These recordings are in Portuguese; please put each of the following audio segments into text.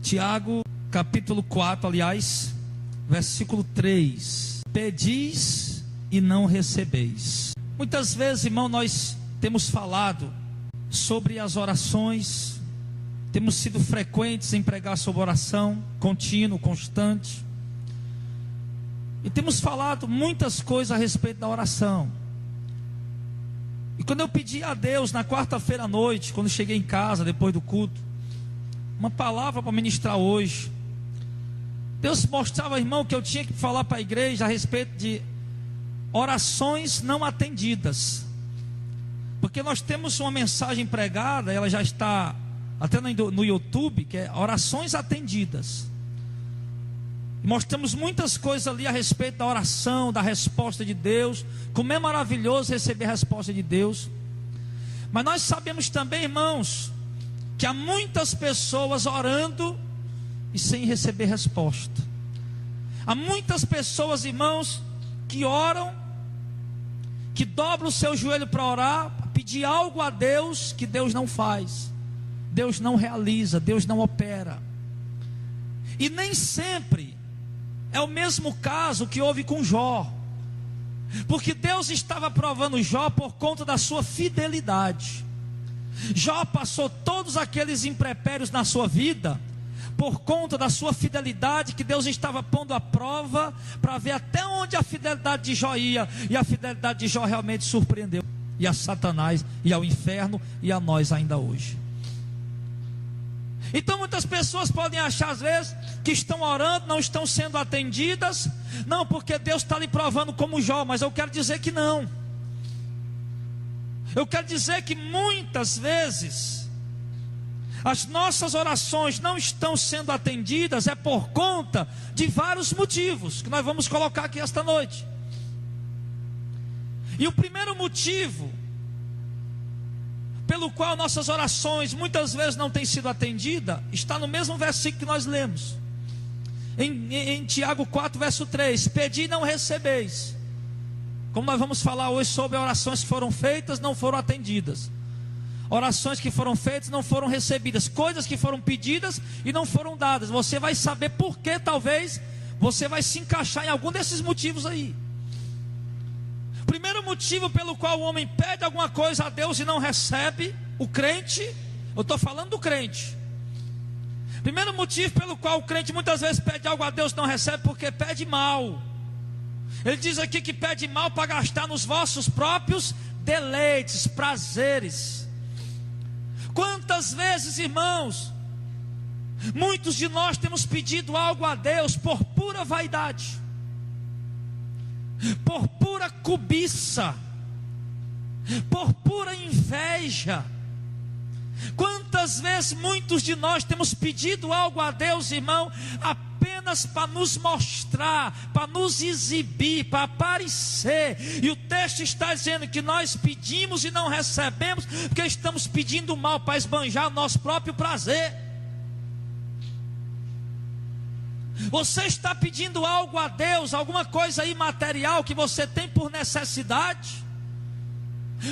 Tiago, capítulo 4, aliás, versículo 3. Pedis e não recebeis. Muitas vezes, irmão, nós temos falado sobre as orações, temos sido frequentes em pregar sobre oração, contínuo, constante. E temos falado muitas coisas a respeito da oração. E quando eu pedi a Deus na quarta-feira à noite, quando cheguei em casa, depois do culto, uma palavra para ministrar hoje, Deus mostrava, irmão, que eu tinha que falar para a igreja a respeito de orações não atendidas. Porque nós temos uma mensagem pregada, ela já está até no YouTube, que é orações atendidas. E mostramos muitas coisas ali a respeito da oração, da resposta de Deus, como é maravilhoso receber a resposta de Deus. Mas nós sabemos também, irmãos, que há muitas pessoas orando e sem receber resposta. Há muitas pessoas, irmãos, que oram, que dobram o seu joelho para orar, pedir algo a Deus que Deus não faz, Deus não realiza, Deus não opera. E nem sempre é o mesmo caso que houve com Jó, porque Deus estava provando Jó por conta da sua fidelidade. Jó passou todos aqueles impropérios na sua vida por conta da sua fidelidade, que Deus estava pondo à prova para ver até onde a fidelidade de Jó ia. E a fidelidade de Jó realmente surpreendeu, e a Satanás, e ao inferno, e a nós ainda hoje. Então muitas pessoas podem achar às vezes que estão orando, não estão sendo atendidas, não, porque Deus está lhe provando como Jó. Mas eu quero dizer que não. Eu quero dizer que muitas vezes as nossas orações não estão sendo atendidas, é por conta de vários motivos que nós vamos colocar aqui esta noite. E o primeiro motivo pelo qual nossas orações muitas vezes não têm sido atendidas está no mesmo versículo que nós lemos em Tiago 4, verso 3: pedi e não recebeis. Como nós vamos falar hoje sobre orações que foram feitas, não foram atendidas, orações que foram feitas, não foram recebidas, coisas que foram pedidas e não foram dadas. Você vai saber por que, talvez você vai se encaixar em algum desses motivos aí. Primeiro motivo pelo qual o homem pede alguma coisa a Deus e não recebe, o crente, eu estou falando do crente. Primeiro motivo pelo qual o crente muitas vezes pede algo a Deus e não recebe, porque pede mal. Ele diz aqui que pede mal para gastar nos vossos próprios deleites, prazeres. Quantas vezes, irmãos, muitos de nós temos pedido algo a Deus por pura vaidade, por pura cobiça, por pura inveja. Quantas vezes muitos de nós temos pedido algo a Deus, irmão, apenas para nos mostrar, para nos exibir, para aparecer. E o texto está dizendo que nós pedimos e não recebemos, porque estamos pedindo mal para esbanjar o nosso próprio prazer. Você está pedindo algo a Deus, alguma coisa imaterial que você tem por necessidade,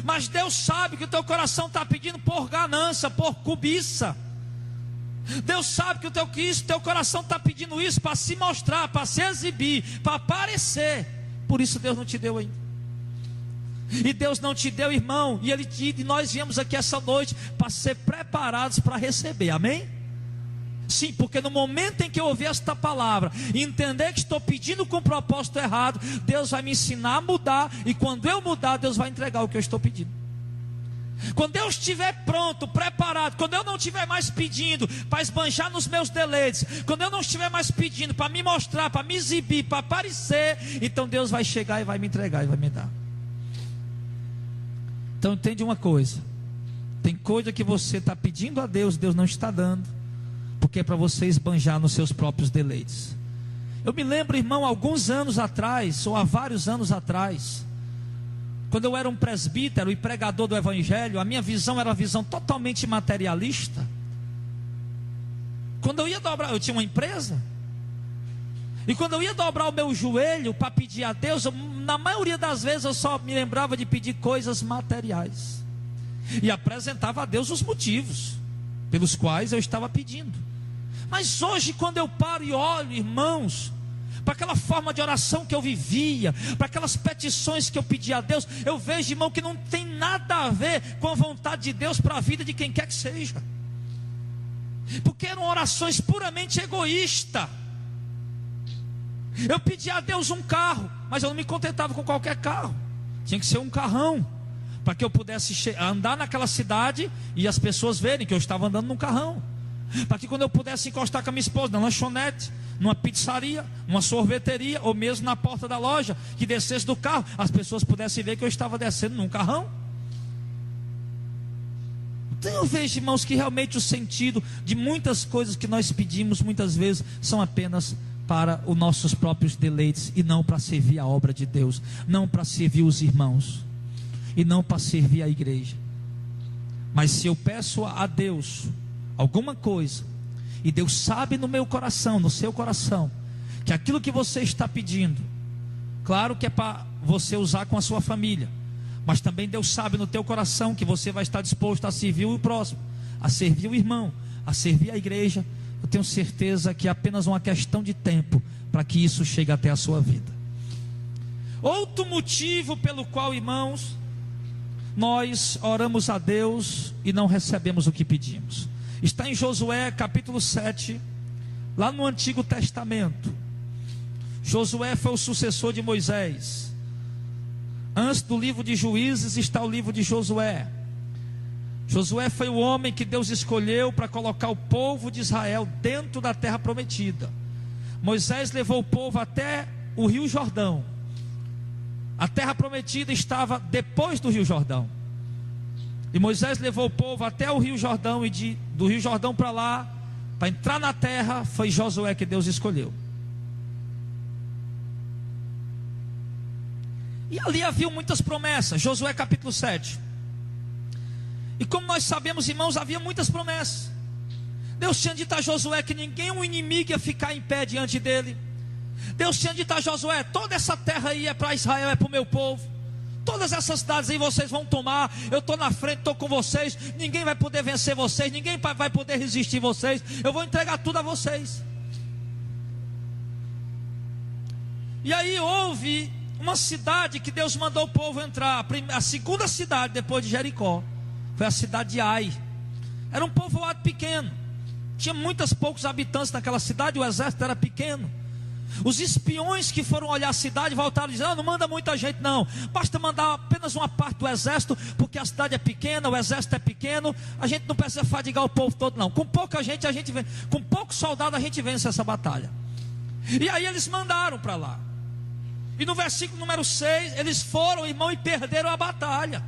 mas Deus sabe que o teu coração está pedindo por ganância, por cobiça. Deus sabe que o teu coração está pedindo isso para se mostrar, para se exibir, para aparecer. Por isso Deus não te deu ainda. E Deus não te deu, irmão, e nós viemos aqui essa noite para ser preparados para receber, amém? Sim, porque no momento em que eu ouvir esta palavra e entender que estou pedindo com o propósito errado, Deus vai me ensinar a mudar. E quando eu mudar, Deus vai entregar o que eu estou pedindo. Quando eu estiver pronto, preparado, quando eu não estiver mais pedindo para esbanjar nos meus deleites, quando eu não estiver mais pedindo para me mostrar, para me exibir, para aparecer, então Deus vai chegar e vai me entregar e vai me dar. Então entende uma coisa: tem coisa que você está pedindo a Deus, Deus não está dando, porque é para você esbanjar nos seus próprios deleites. Eu me lembro, irmão, alguns anos atrás, ou há vários anos atrás, quando eu era um presbítero e pregador do evangelho, a minha visão era uma visão totalmente materialista. Quando eu ia dobrar, eu tinha uma empresa, e quando eu ia dobrar o meu joelho para pedir a Deus, na maioria das vezes eu só me lembrava de pedir coisas materiais, e apresentava a Deus os motivos pelos quais eu estava pedindo. Mas hoje, quando eu paro e olho, irmãos, para aquela forma de oração que eu vivia, para aquelas petições que eu pedia a Deus, eu vejo, irmão, que não tem nada a ver com a vontade de Deus para a vida de quem quer que seja, porque eram orações puramente egoístas. Eu pedia a Deus um carro, mas eu não me contentava com qualquer carro, tinha que ser um carrão, para que eu pudesse andar naquela cidade e as pessoas verem que eu estava andando num carrão, para que quando eu pudesse encostar com a minha esposa na lanchonete, numa pizzaria, numa sorveteria, ou mesmo na porta da loja, que descesse do carro, as pessoas pudessem ver que eu estava descendo num carrão. Então eu vejo, irmãos, que realmente o sentido de muitas coisas que nós pedimos, muitas vezes, são apenas para os nossos próprios deleites, e não para servir a obra de Deus, não para servir os irmãos, e não para servir a igreja. Mas se eu peço a Deus alguma coisa, e Deus sabe no meu coração, no seu coração, que aquilo que você está pedindo, claro que é para você usar com a sua família, mas também Deus sabe no teu coração que você vai estar disposto a servir o próximo, a servir o irmão, a servir a igreja. Eu tenho certeza que é apenas uma questão de tempo para que isso chegue até a sua vida. Outro motivo pelo qual, irmãos, nós oramos a Deus e não recebemos o que pedimos, está em Josué capítulo 7, lá no Antigo Testamento. Josué foi o sucessor de Moisés. Antes do livro de Juízes está o livro de Josué. Josué foi o homem que Deus escolheu para colocar o povo de Israel dentro da terra prometida. Moisés levou o povo até o rio Jordão. A terra prometida estava depois do rio Jordão. E Moisés levou o povo até o rio Jordão, e do rio Jordão para lá, para entrar na terra, foi Josué que Deus escolheu. E ali havia muitas promessas. Josué capítulo 7. E como nós sabemos, irmãos, havia muitas promessas. Deus tinha dito a Josué que ninguém, um inimigo, ia ficar em pé diante dele. Deus tinha dito a Josué: toda essa terra aí é para Israel, é para o meu povo. Todas essas cidades aí vocês vão tomar. Eu estou na frente, estou com vocês. Ninguém vai poder vencer vocês, ninguém vai poder resistir vocês. Eu vou entregar tudo a vocês. E aí houve uma cidade que Deus mandou o povo entrar. A segunda cidade depois de Jericó foi a cidade de Ai. Era um povoado pequeno, tinha poucos habitantes naquela cidade. O exército era pequeno. Os espiões que foram olhar a cidade voltaram dizendo: não manda muita gente não, basta mandar apenas uma parte do exército, porque a cidade é pequena, o exército é pequeno, a gente não precisa fadigar o povo todo não. Com pouca gente a gente vence, com poucos soldados a gente vence essa batalha. E aí eles mandaram para lá. E no versículo número 6, eles foram, irmão, e perderam a batalha.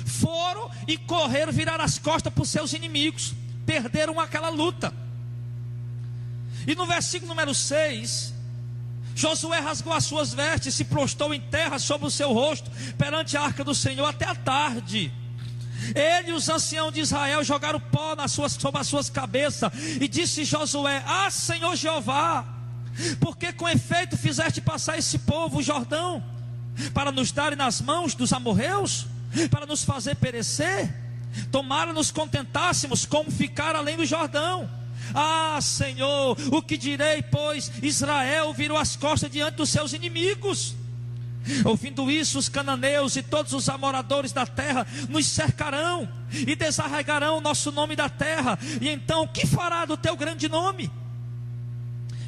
Foram e correram, viraram as costas para os seus inimigos, perderam aquela luta. E no versículo número 6, Josué rasgou as suas vestes, se prostrou em terra sobre o seu rosto perante a arca do Senhor até a tarde. Ele e os anciãos de Israel jogaram pó sobre as suas cabeças. E disse Josué: ah, Senhor Jeová, porque com efeito fizeste passar esse povo o Jordão, para nos darem nas mãos dos amorreus, para nos fazer perecer? Tomara nos contentássemos como ficar além do Jordão. Ah, Senhor, o que direi, pois Israel virou as costas diante dos seus inimigos. Ouvindo isso, os cananeus e todos os moradores da terra nos cercarão e desarraigarão o nosso nome da terra. E então, o que fará do teu grande nome?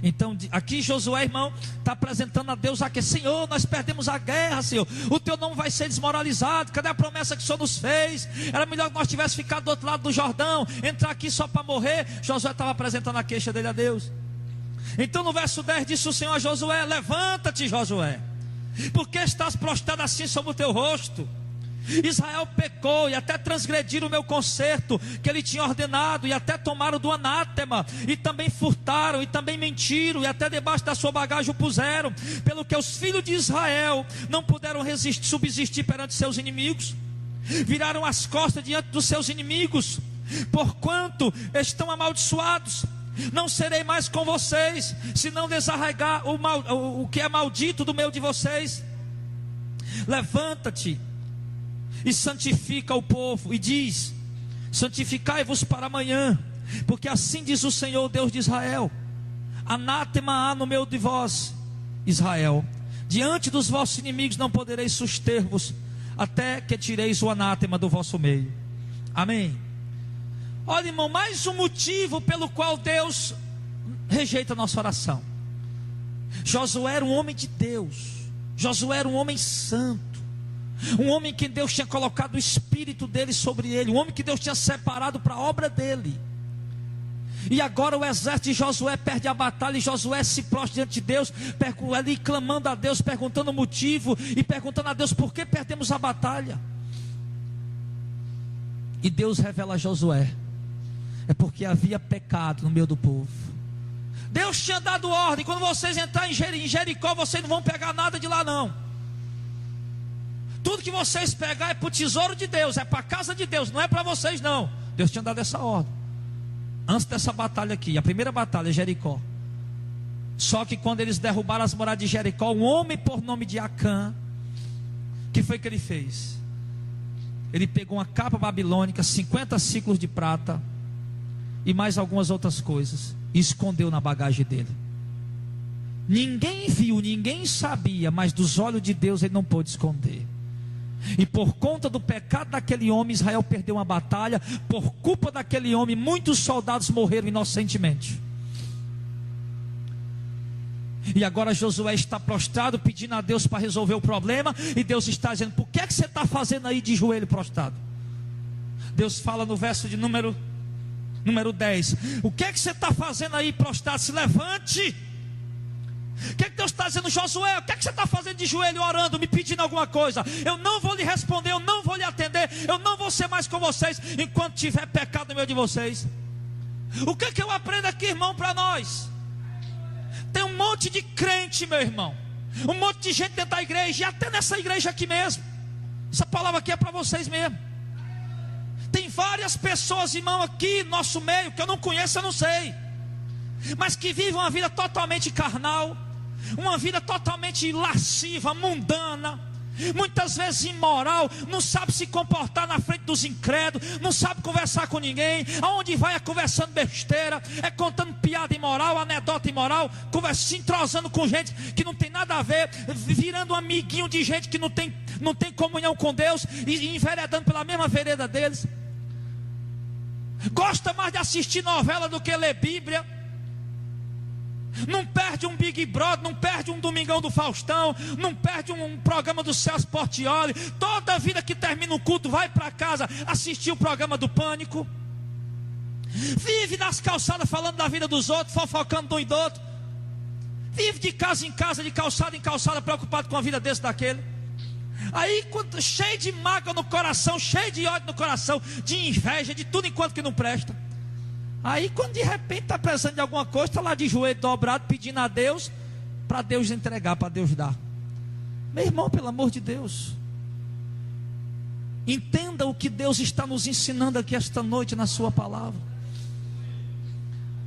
Então aqui Josué, irmão, está apresentando a Deus aqui: Senhor, nós perdemos a guerra, Senhor, o teu nome vai ser desmoralizado. Cadê a promessa que o Senhor nos fez? Era melhor que nós tivéssemos ficado do outro lado do Jordão, entrar aqui só para morrer. Josué estava apresentando a queixa dele a Deus. Então no verso 10 disse o Senhor a Josué: levanta-te, Josué, porque estás prostrado assim sobre o teu rosto? Israel pecou e até transgrediram o meu concerto que ele tinha ordenado, e até tomaram do anátema, e também furtaram, e também mentiram, e até debaixo da sua bagagem o puseram, pelo que os filhos de Israel não puderam subsistir perante seus inimigos, viraram as costas diante dos seus inimigos, porquanto estão amaldiçoados. Não serei mais com vocês, se não desarraigar o que é maldito do meio de vocês. Levanta-te e santifica o povo, e diz: santificai-vos para amanhã, Porque assim diz o Senhor, Deus de Israel: anátema há no meio de vós, Israel. Diante dos vossos inimigos não podereis suster-vos, até que tireis o anátema do vosso meio. Amém. Olha, irmão, mais um motivo pelo qual Deus rejeita a nossa oração. Josué era um homem de Deus. Josué era um homem santo, um homem que Deus tinha colocado o espírito dele sobre ele, um homem que Deus tinha separado para a obra dele. E agora o exército de Josué perde a batalha, e Josué se prostra diante de Deus, ali clamando a Deus, perguntando o motivo, e perguntando a Deus por que perdemos a batalha. E Deus revela a Josué: é porque havia pecado no meio do povo. Deus tinha dado ordem: quando vocês entrarem em Jericó, vocês não vão pegar nada de lá não. Tudo que vocês pegar é para o tesouro de Deus, é para a casa de Deus, não é para vocês não. Deus tinha dado essa ordem antes dessa batalha aqui, a primeira batalha, Jericó. Só que quando eles derrubaram as muralhas de Jericó, um homem por nome de Acã, que foi que ele fez? Ele pegou uma capa babilônica, 50 ciclos de prata e mais algumas outras coisas, e escondeu na bagagem dele. Ninguém viu, ninguém sabia, mas dos olhos de Deus ele não pôde esconder. E por conta do pecado daquele homem, Israel perdeu uma batalha. Por culpa daquele homem, muitos soldados morreram inocentemente. E agora Josué está prostrado, pedindo a Deus para resolver o problema. E Deus está dizendo: por que é que você está fazendo aí de joelho prostrado? Deus fala no verso de número 10: o que é que você está fazendo aí prostrado? Se levante. O que é que Deus está dizendo? Josué, o que é que você está fazendo de joelho, orando, me pedindo alguma coisa? Eu não vou lhe responder, eu não vou lhe atender, eu não vou ser mais com vocês enquanto tiver pecado no meio de vocês. O que é que eu aprendo aqui, irmão, para nós? Tem um monte de crente, meu irmão, um monte de gente dentro da igreja, e até nessa igreja aqui mesmo. Essa palavra aqui é para vocês mesmo. Tem várias pessoas, irmão, aqui no nosso meio, que eu não conheço, eu não sei, mas que vivem uma vida totalmente carnal, uma vida totalmente lasciva, mundana, muitas vezes imoral, não sabe se comportar na frente dos incrédulos, não sabe conversar com ninguém, aonde vai é conversando besteira, é contando piada imoral, anedota imoral, se entrosando com gente que não tem nada a ver, virando um amiguinho de gente que não tem comunhão com Deus, e enveredando pela mesma vereda deles. Gosta mais de assistir novela do que ler Bíblia. Não perde um Big Brother, não perde um Domingão do Faustão, não perde um programa do Celso Portiolli. Toda vida que termina o culto vai para casa assistir o programa do Pânico. Vive nas calçadas falando da vida dos outros, fofocando de um e do outro. Vive de casa em casa, de calçada em calçada, preocupado com a vida desse daquele. Aí, cheio de mágoa no coração, cheio de ódio no coração, de inveja, de tudo enquanto que não presta. Aí quando de repente está precisando de alguma coisa, está lá de joelho dobrado, pedindo a Deus, para Deus entregar, para Deus dar. Meu irmão, pelo amor de Deus, entenda o que Deus está nos ensinando aqui esta noite na sua palavra.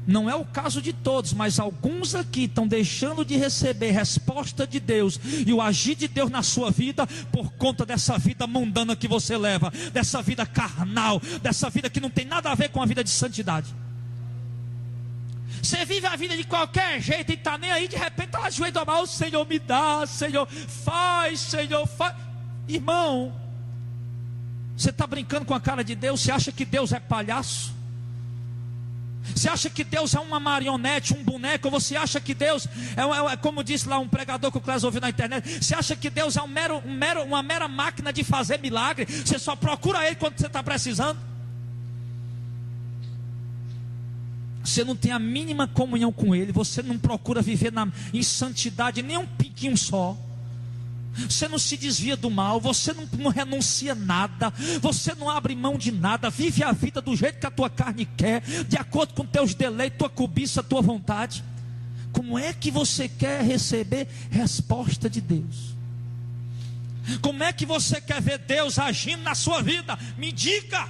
Não é o caso de todos, mas alguns aqui estão deixando de receber resposta de Deus e o agir de Deus na sua vida por conta dessa vida mundana que você leva, dessa vida carnal, dessa vida que não tem nada a ver com a vida de santidade. Você vive a vida de qualquer jeito e está nem aí, de repente está lá de joelho dobrado: o Senhor me dá, Senhor faz, Senhor faz. Irmão, você está brincando com a cara de Deus? Você acha que Deus é palhaço? Você acha que Deus é uma marionete, um boneco? Ou você acha que Deus é como disse lá um pregador que o Clésio ouviu na internet, você acha que Deus é uma mera máquina de fazer milagre? Você só procura Ele quando você está precisando? Você não tem a mínima comunhão com Ele, você não procura viver em santidade nem um piquinho só. Você não se desvia do mal, você não renuncia nada, você não abre mão de nada, vive a vida do jeito que a tua carne quer, de acordo com teus deleites, tua cobiça, tua vontade. Como é que você quer receber resposta de Deus? Como é que você quer ver Deus agindo na sua vida? Me diga.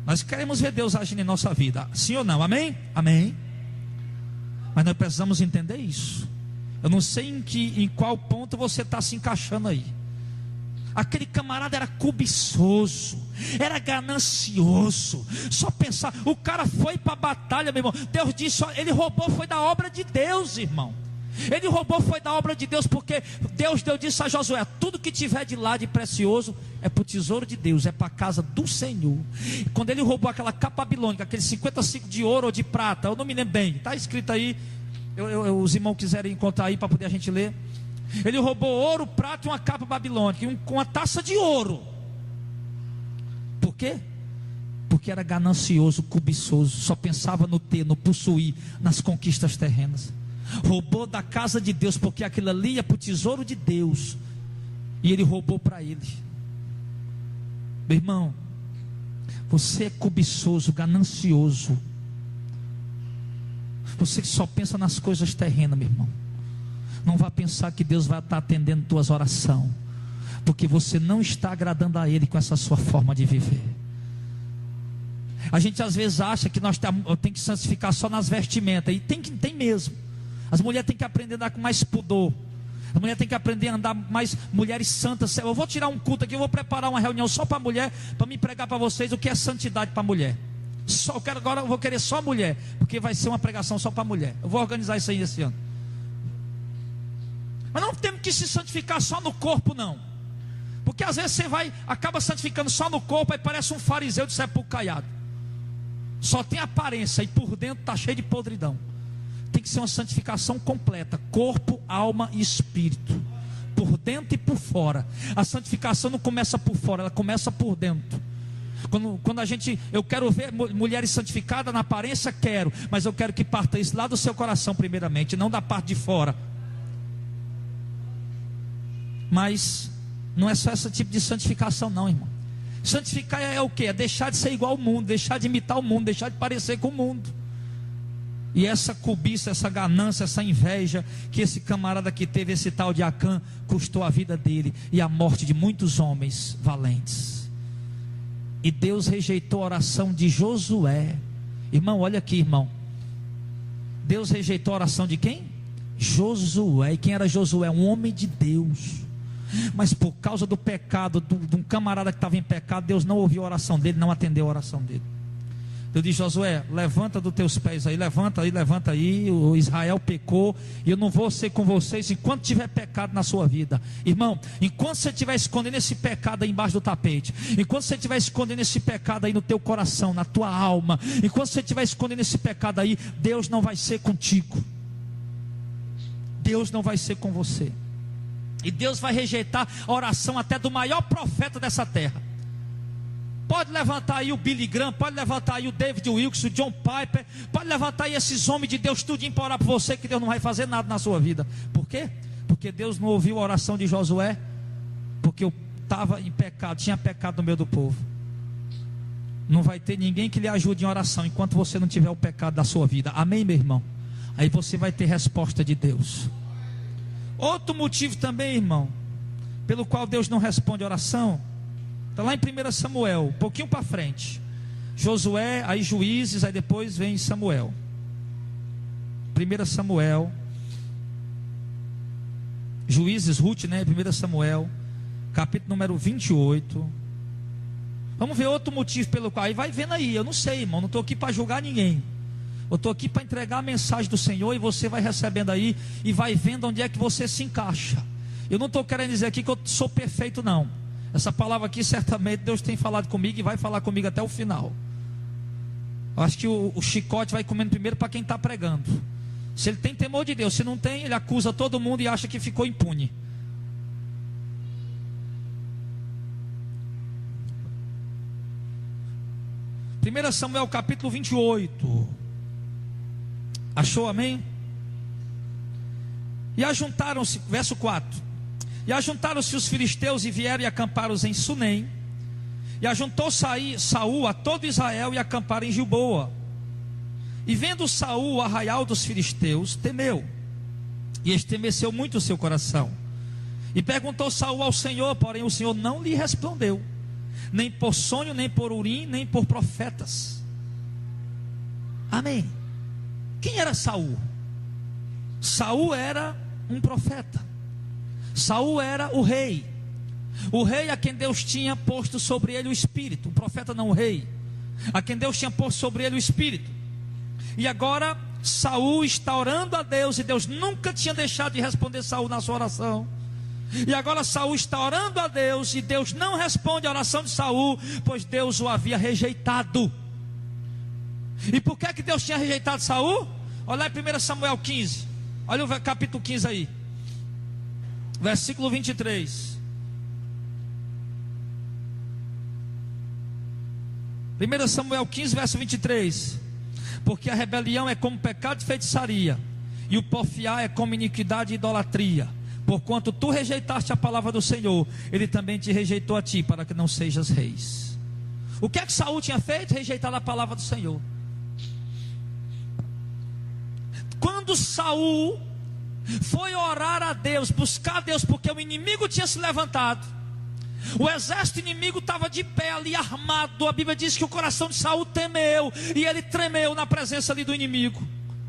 Nós queremos ver Deus agindo em nossa vida, sim ou não? Amém? Amém. Mas nós precisamos entender isso. Eu não sei em qual ponto você está se encaixando aí. Aquele camarada era cobiçoso, era ganancioso. Só pensar, o cara foi para a batalha, meu irmão. Deus disse, ele roubou, foi da obra de Deus, irmão. Ele roubou, foi da obra de Deus, porque Deus disse a Josué: tudo que tiver de lá de precioso é para o tesouro de Deus, é para a casa do Senhor. E quando ele roubou aquela capa babilônica, aqueles 50 ciclos de ouro ou de prata, eu não me lembro bem, está escrito aí, os irmãos quiserem encontrar aí para poder a gente ler. Ele roubou ouro, prata e uma capa babilônica, com uma taça de ouro. Por quê? Porque era ganancioso, cobiçoso, só pensava no ter, no possuir, nas conquistas terrenas. Roubou da casa de Deus, porque aquilo ali é para o tesouro de Deus, e ele roubou para ele. Meu irmão, você é cobiçoso, ganancioso, você que só pensa nas coisas terrenas, meu irmão, não vá pensar que Deus vai estar atendendo tuas orações, porque você não está agradando a Ele com essa sua forma de viver. A gente às vezes acha que nós tem que santificar só nas vestimentas, e tem mesmo. As mulheres têm que aprender a andar com mais pudor, as mulheres têm que aprender a andar mais mulheres santas. Eu vou tirar um culto aqui, eu vou preparar uma reunião só para mulher, para me pregar para vocês o que é santidade para mulher. Agora eu vou querer só mulher, porque vai ser uma pregação só para mulher. Eu vou organizar isso aí esse ano. Mas não temos que se santificar só no corpo, não. Porque às vezes você acaba santificando só no corpo, aí parece um fariseu de sepulcro caiado. Só tem aparência e por dentro está cheio de podridão. Tem que ser uma santificação completa, corpo, alma e espírito, por dentro e por fora. A santificação não começa por fora, ela começa por dentro. Quando eu quero ver mulheres santificadas na aparência, quero, mas eu quero que parta isso lá do seu coração primeiramente, não da parte de fora. Mas não é só esse tipo de santificação não, irmão. Santificar é o quê? É deixar de ser igual ao mundo, deixar de imitar o mundo, deixar de parecer com o mundo. E essa cobiça, essa ganância, essa inveja que esse camarada que teve, esse tal de Acã, custou a vida dele e a morte de muitos homens valentes. E Deus rejeitou a oração de Josué. Irmão, olha aqui, irmão. Deus rejeitou a oração de quem? Josué. E quem era Josué? Um homem de Deus. Mas por causa do pecado de um camarada que estava em pecado, Deus não ouviu a oração dele, não atendeu a oração dele. Deus disse: Josué, levanta dos teus pés aí, levanta aí, o Israel pecou, e eu não vou ser com vocês enquanto tiver pecado na sua vida. Irmão, enquanto você estiver escondendo esse pecado aí embaixo do tapete, enquanto você estiver escondendo esse pecado aí no teu coração, na tua alma, enquanto você estiver escondendo esse pecado aí, Deus não vai ser contigo, Deus não vai ser com você. E Deus vai rejeitar a oração até do maior profeta dessa terra. Pode levantar aí o Billy Graham, pode levantar aí o David Wilson, o John Piper, pode levantar aí esses homens de Deus, tudinho para orar por você, que Deus não vai fazer nada na sua vida. Por quê? Porque Deus não ouviu a oração de Josué, porque eu estava em pecado, tinha pecado no meio do povo. Não vai ter ninguém que lhe ajude em oração enquanto você não tiver o pecado da sua vida. Amém, meu irmão? Aí você vai ter resposta de Deus. Outro motivo também, irmão, pelo qual Deus não responde a oração, está lá em 1 Samuel, um pouquinho para frente. Josué, aí Juízes, aí depois vem Samuel. 1 Samuel, Juízes, Ruth, né? 1 Samuel, capítulo número 28. Vamos ver outro motivo pelo qual, aí vai vendo aí, eu não sei, irmão, não estou aqui para julgar ninguém. Eu estou aqui para entregar a mensagem do Senhor, e você vai recebendo aí, e vai vendo onde é que você se encaixa. Eu não estou querendo dizer aqui que eu sou perfeito, não. Essa palavra aqui, certamente Deus tem falado comigo, e vai falar comigo até o final. Eu acho que o chicote vai comendo primeiro para quem está pregando. Se ele tem temor de Deus, se não tem, ele acusa todo mundo e acha que ficou impune. Primeira Samuel capítulo 28. Achou, amém? E ajuntaram-se, verso 4. E ajuntaram-se os filisteus e vieram e acamparam em Sunem. E ajuntou Saul a todo Israel e acamparam em Gilboa. E vendo Saul o arraial dos filisteus, temeu, e estremeceu muito o seu coração. E perguntou Saul ao Senhor, porém o Senhor não lhe respondeu, nem por sonho, nem por urim, nem por profetas. Amém. Quem era Saul? Saul era um profeta. Saul era o rei. O rei a quem Deus tinha posto sobre ele o Espírito, o profeta não o rei, a quem Deus tinha posto sobre ele o Espírito. E agora Saul está orando a Deus, e Deus nunca tinha deixado de responder Saul na sua oração. E agora Saul está orando a Deus, e Deus não responde a oração de Saul, pois Deus o havia rejeitado. E por que Deus tinha rejeitado Saul? Olha aí 1 Samuel 15, olha o capítulo 15 aí, versículo 23. 1 Samuel 15, verso 23. Porque a rebelião é como pecado de feitiçaria, e o porfiar é como iniquidade e idolatria. Porquanto tu rejeitaste a palavra do Senhor, Ele também te rejeitou a ti, para que não sejas reis. O que é que Saul tinha feito? Rejeitado a palavra do Senhor. Quando Saul foi orar a Deus, buscar a Deus, porque o inimigo tinha se levantado, o exército inimigo estava de pé ali armado. A Bíblia diz que o coração de Saul temeu, e ele tremeu na presença ali do inimigo.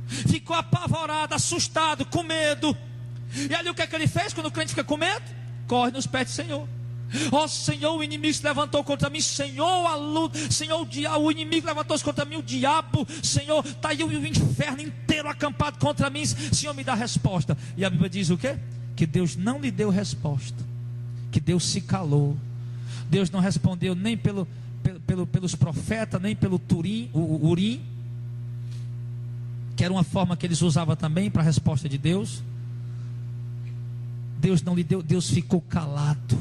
Ficou apavorado, assustado, com medo. E ali o que é que ele fez quando o crente fica com medo? Corre nos pés do Senhor. Ó Senhor, o inimigo se levantou contra mim. Senhor, a luta. Senhor, o inimigo levantou-se contra mim. O diabo, Senhor, está aí o inferno inteiro acampado contra mim. Senhor, me dá resposta. E a Bíblia diz o quê? Que Deus não lhe deu resposta, que Deus se calou. Deus não respondeu nem pelos profetas, nem pelo Urim, que era uma forma que eles usavam também para a resposta de Deus. Deus não lhe deu, Deus ficou calado.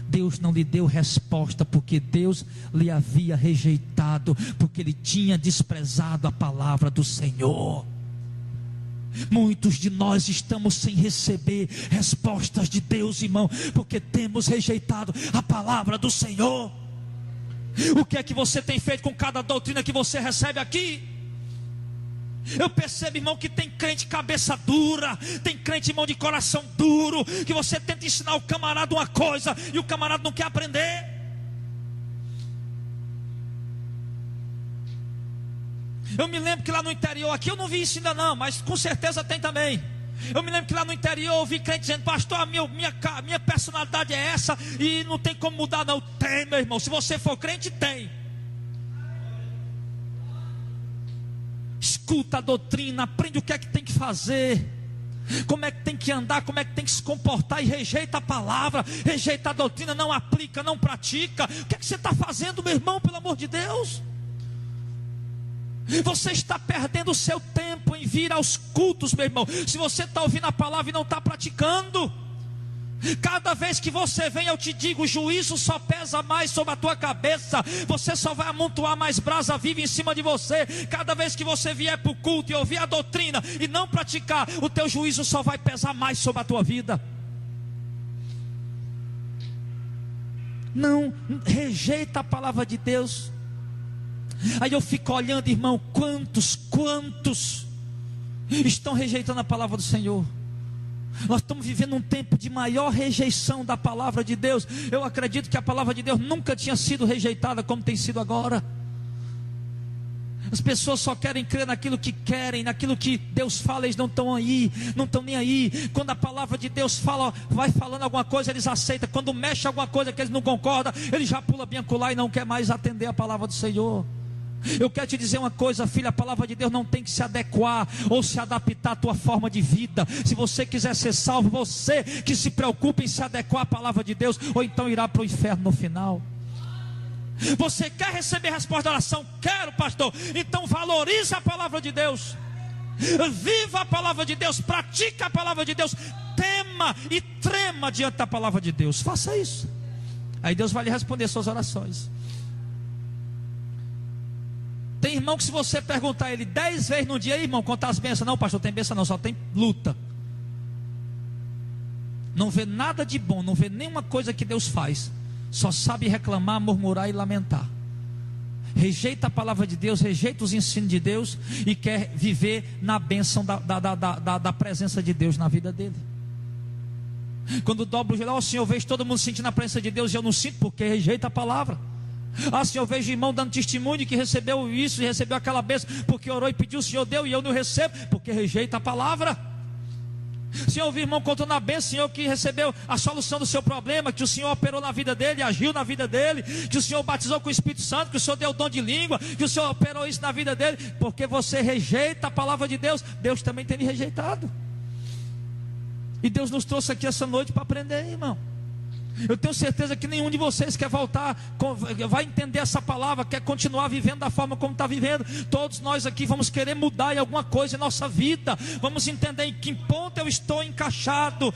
Deus não lhe deu resposta, porque Deus lhe havia rejeitado, porque ele tinha desprezado a palavra do Senhor. Muitos de nós estamos sem receber respostas de Deus, irmão, porque temos rejeitado a palavra do Senhor. O que é que você tem feito com cada doutrina que você recebe aqui? Eu percebo, irmão, que tem crente cabeça dura, tem crente, irmão, de coração duro, que você tenta ensinar o camarada uma coisa e o camarada não quer aprender. Eu me lembro que lá no interior, aqui eu não vi isso ainda não, mas com certeza tem também. Eu me lembro que lá no interior eu ouvi crente dizendo: pastor, a minha personalidade é essa e não tem como mudar não. Tem, meu irmão, se você for crente, tem. Escuta a doutrina, aprende o que é que tem que fazer, como é que tem que andar, como é que tem que se comportar, e rejeita a palavra, rejeita a doutrina, não aplica, não pratica. O que é que você está fazendo, meu irmão, pelo amor de Deus? Você está perdendo o seu tempo em vir aos cultos, meu irmão, se você está ouvindo a palavra e não está praticando. Cada vez que você vem, eu te digo, o juízo só pesa mais sobre a tua cabeça. Você só vai amontoar mais brasa viva em cima de você. Cada vez que você vier para o culto e ouvir a doutrina e não praticar, o teu juízo só vai pesar mais sobre a tua vida. Não rejeita a palavra de Deus. Aí eu fico olhando, irmão, quantos estão rejeitando a palavra do Senhor. Nós estamos vivendo um tempo de maior rejeição da palavra de Deus. Eu acredito que a palavra de Deus nunca tinha sido rejeitada como tem sido agora. As pessoas só querem crer naquilo que querem, naquilo que Deus fala, eles não estão aí, não estão nem aí. Quando a palavra de Deus fala, vai falando alguma coisa, eles aceitam. Quando mexe alguma coisa que eles não concordam, eles já pulam bem acolá e não quer mais atender a palavra do Senhor. Eu quero te dizer uma coisa, filho, a palavra de Deus não tem que se adequar ou se adaptar à tua forma de vida. Se você quiser ser salvo, você que se preocupa em se adequar à palavra de Deus, ou então irá para o inferno no final. Você quer receber a resposta da oração? Quero, pastor. Então valorize a palavra de Deus, viva a palavra de Deus, pratique a palavra de Deus, tema e trema diante da palavra de Deus. Faça isso, aí Deus vai lhe responder suas orações. Tem irmão que se você perguntar a ele 10 vezes no dia: irmão, contar as bênçãos? Não, pastor, tem bênção não, só tem luta. Não vê nada de bom, não vê nenhuma coisa que Deus faz, só sabe reclamar, murmurar e lamentar. Rejeita a palavra de Deus, rejeita os ensinos de Deus e quer viver na bênção da presença de Deus na vida dele. Quando dobra o joelho: ó Senhor, eu vejo todo mundo sentindo a presença de Deus e eu não sinto, porque rejeita a palavra. Ah, Senhor, eu vejo irmão dando testemunho que recebeu isso e recebeu aquela bênção, porque orou e pediu, o Senhor deu e eu não recebo, porque rejeita a palavra. Senhor, ouvi irmão contando a bênção, Senhor, que recebeu a solução do seu problema, que o Senhor operou na vida dele, agiu na vida dele, que o Senhor batizou com o Espírito Santo, que o Senhor deu o dom de língua, que o Senhor operou isso na vida dele. Porque você rejeita a palavra de Deus, Deus também tem lhe rejeitado. E Deus nos trouxe aqui essa noite para aprender, irmão. Eu tenho certeza que nenhum de vocês quer voltar, vai entender essa palavra, quer continuar vivendo da forma como está vivendo. Todos nós aqui vamos querer mudar em alguma coisa em nossa vida. Vamos entender em que ponto eu estou encaixado.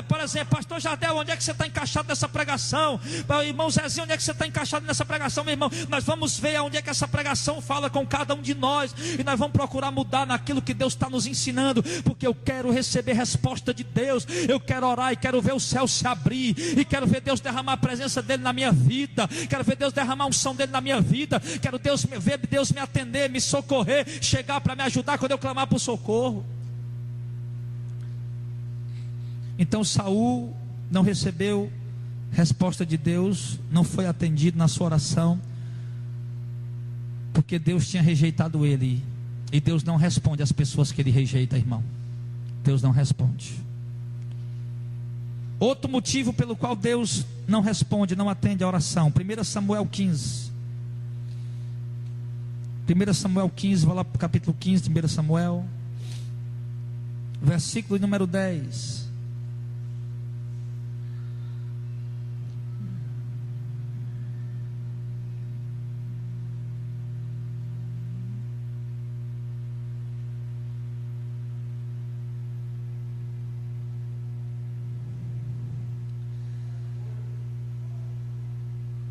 Por exemplo, pastor Jardel, onde é que você está encaixado nessa pregação? Irmão Zezinho, onde é que você está encaixado nessa pregação? Meu irmão, nós vamos ver onde é que essa pregação fala com cada um de nós, e nós vamos procurar mudar naquilo que Deus está nos ensinando, porque eu quero receber resposta de Deus. Eu quero orar e quero ver o céu se abrir, e quero ver Deus derramar a presença dele na minha vida, quero ver Deus derramar a unção dele na minha vida, quero ver Deus me atender, me socorrer, chegar para me ajudar quando eu clamar por socorro. Então Saul não recebeu resposta de Deus, não foi atendido na sua oração, porque Deus tinha rejeitado ele. E Deus não responde às pessoas que ele rejeita, irmão. Deus não responde. Outro motivo pelo qual Deus não responde, não atende a oração. 1 Samuel 15. 1 Samuel 15, vai lá para o capítulo 15 de 1 Samuel, versículo número 10.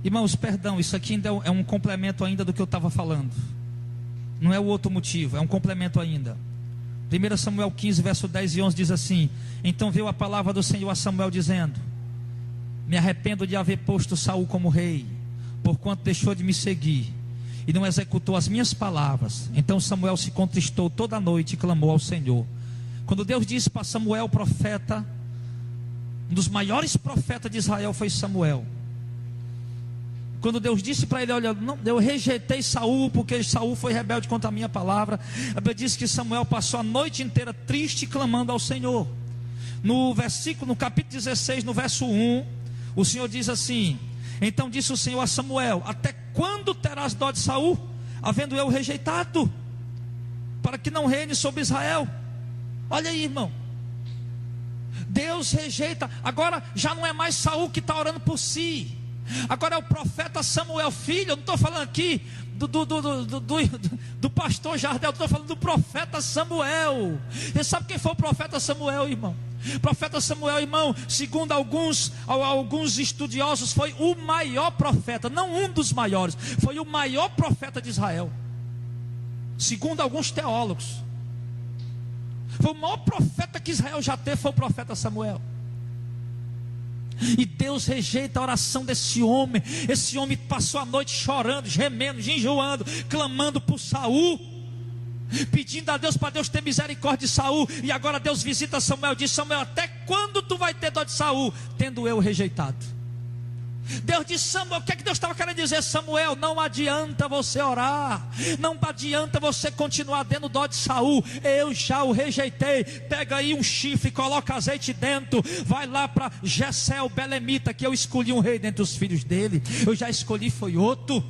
Irmãos, perdão, isso aqui ainda é um complemento ainda do que eu estava falando. Não é o outro motivo, é um complemento ainda. 1 Samuel 15, verso 10 e 11 diz assim: Então veio a palavra do Senhor a Samuel dizendo: Me arrependo de haver posto Saul como rei, porquanto deixou de me seguir e não executou as minhas palavras. Então Samuel se contristou toda a noite e clamou ao Senhor. Quando Deus disse para Samuel, profeta, um dos maiores profetas de Israel foi Samuel. Quando Deus disse para ele: olha, não, eu rejeitei Saul, porque Saul foi rebelde contra a minha palavra. A Bíblia diz que Samuel passou a noite inteira triste, clamando ao Senhor. No capítulo 16, no verso 1, o Senhor diz assim: Então disse o Senhor a Samuel: Até quando terás dó de Saul, havendo eu rejeitado, para que não reine sobre Israel? Olha aí, irmão, Deus rejeita. Agora já não é mais Saul que está orando por si. Agora é o profeta Samuel, filho. Eu não estou falando aqui do pastor Jardel, eu estou falando do profeta Samuel. Você sabe quem foi o profeta Samuel, irmão? O profeta Samuel, irmão, segundo alguns estudiosos, foi o maior profeta, não um dos maiores, foi o maior profeta de Israel. Segundo alguns teólogos, foi o maior profeta que Israel já teve, foi o profeta Samuel. E Deus rejeita a oração desse homem. Esse homem passou a noite chorando, gemendo, jejuando, clamando por Saul, pedindo a Deus para Deus ter misericórdia de Saul. E agora Deus visita Samuel e diz: Samuel, até quando tu vai ter dó de Saul, tendo eu rejeitado? Deus disse: Samuel, o que é que Deus estava querendo dizer? Samuel, não adianta você orar, não adianta você continuar dando dó de Saul, eu já o rejeitei. Pega aí um chifre, coloca azeite dentro, vai lá para Jessé belemita, que eu escolhi um rei dentre os filhos dele. Eu já escolhi, foi outro.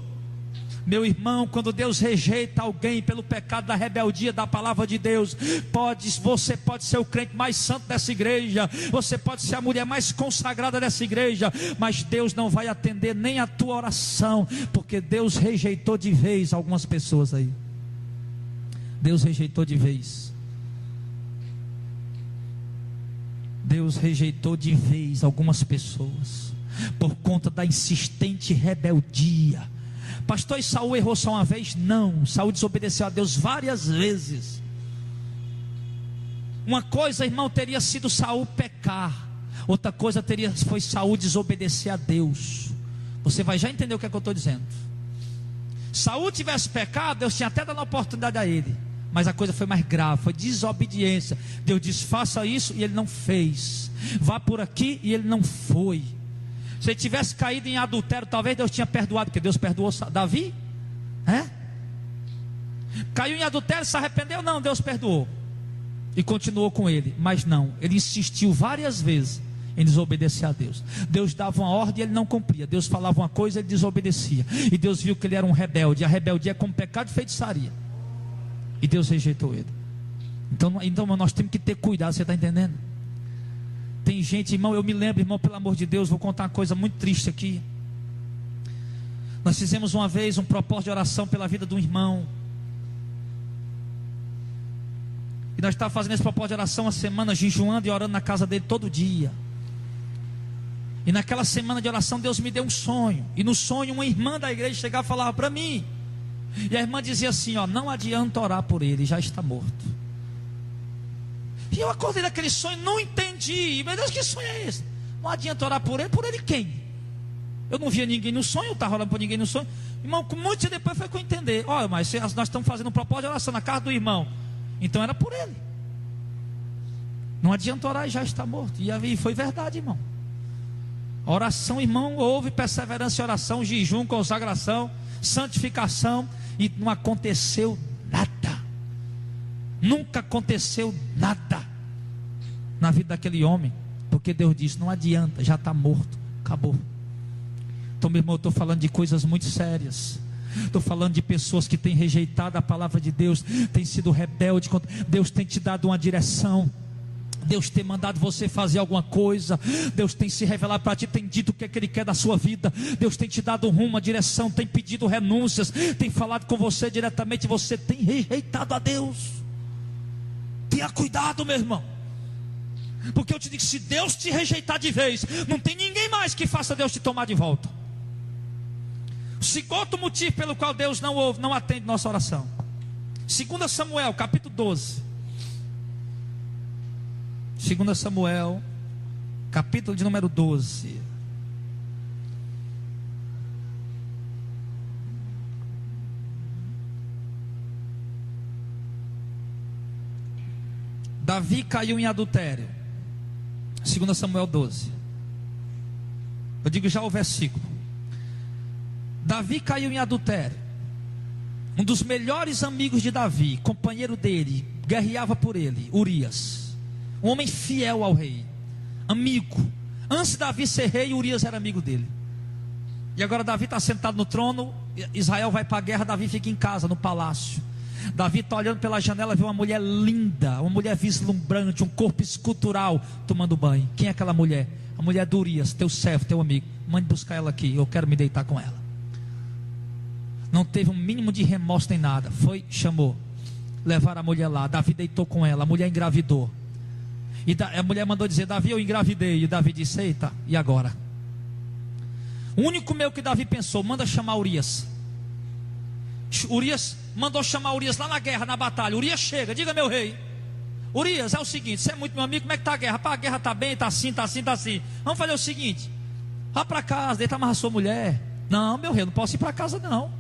Meu irmão, quando Deus rejeita alguém pelo pecado da rebeldia da palavra de Deus, você pode ser o crente mais santo dessa igreja, você pode ser a mulher mais consagrada dessa igreja, mas Deus não vai atender nem a tua oração, porque Deus rejeitou de vez algumas pessoas aí. Deus rejeitou de vez. Deus rejeitou de vez algumas pessoas por conta da insistente rebeldia. Pastor, e Saul errou só uma vez? Não, Saul desobedeceu a Deus várias vezes. Uma coisa, irmão, teria sido Saul pecar, outra coisa foi Saul desobedecer a Deus. Você vai já entender o que é que eu estou dizendo. Saul tivesse pecado, Deus tinha até dado a oportunidade a ele, mas a coisa foi mais grave, foi desobediência. Deus disse: faça isso, e ele não fez. Vá por aqui, e ele não foi. Se ele tivesse caído em adultério, talvez Deus tinha perdoado, porque Deus perdoou Davi, Caiu em adultério, se arrependeu? Não, Deus perdoou. e continuou com ele. Mas não, ele insistiu várias vezes em desobedecer a Deus. Deus dava uma ordem e ele não cumpria. Deus falava uma coisa e ele desobedecia. E Deus viu que ele era um rebelde. A rebeldia é como pecado de feitiçaria. E Deus rejeitou ele. Então nós temos que ter cuidado, você está entendendo? Tem gente, irmão, eu me lembro, irmão, pelo amor de Deus, vou contar uma coisa muito triste aqui. Nós fizemos uma vez um propósito de oração pela vida de um irmão. E nós estávamos fazendo esse propósito de oração uma semana, jejuando e orando na casa dele todo dia. E naquela semana de oração Deus me deu um sonho. E no sonho uma irmã da igreja chegava e falava para mim. E a irmã dizia assim, ó, não adianta orar por ele, já está morto. E eu acordei daquele sonho, não entendi. Meu Deus, que sonho é esse? Não adianta orar por ele quem? Eu não via ninguém no sonho, eu estava orando por ninguém no sonho. Irmão, com muito tempo depois foi que eu entendi. Olha, mas nós estamos fazendo um propósito de oração na casa do irmão. Então era por ele. Não adianta orar e já está morto. E foi verdade, irmão. A oração, irmão, houve perseverança em oração, jejum, consagração, santificação. E não aconteceu nada. Nunca aconteceu nada na vida daquele homem. Porque Deus disse, não adianta, já está morto, acabou. Então, meu irmão, eu estou falando de coisas muito sérias. Estou falando de pessoas que têm rejeitado a palavra de Deus, têm sido rebelde. Deus tem te dado uma direção, Deus tem mandado você fazer alguma coisa, Deus tem se revelado para ti, tem dito o que é que Ele quer da sua vida, Deus tem te dado um rumo, uma direção, tem pedido renúncias, tem falado com você diretamente, você tem rejeitado a Deus. Tenha cuidado, meu irmão, porque eu te digo, se Deus te rejeitar de vez, não tem ninguém mais que faça Deus te tomar de volta. O segundo motivo pelo qual Deus não ouve, não atende nossa oração. 2 Samuel, capítulo 12. 2 Samuel, capítulo de número 12. Davi caiu em adultério. 2 Samuel 12. Eu digo já o versículo. Davi caiu em adultério. Um dos melhores amigos de Davi, companheiro dele, guerreava por ele, Urias. Um homem fiel ao rei, amigo. Antes de Davi ser rei, Urias era amigo dele. E agora Davi está sentado no trono, Israel vai para a guerra, Davi fica em casa, no palácio. Davi está olhando pela janela, vê uma mulher linda, uma mulher vislumbrante, um corpo escultural, tomando banho. Quem é aquela mulher? A mulher de Urias, teu servo, teu amigo. Mande buscar ela aqui, eu quero me deitar com ela. Não teve um mínimo de remorso nem nada. Foi, chamou, levaram a mulher lá. Davi deitou com ela, a mulher engravidou. E a mulher mandou dizer, Davi, eu engravidei. E Davi disse, eita, e agora? O único meu que Davi pensou, manda chamar Urias. Urias mandou chamar Urias lá na guerra, na batalha. Urias chega, diga meu rei. Urias, é o seguinte, você é muito meu amigo, como é que está a guerra? Pá, a guerra está bem, está assim, está assim, está assim. Vamos fazer o seguinte, vá para casa, deita amarrar sua mulher. Não, meu rei, eu não posso ir para casa não.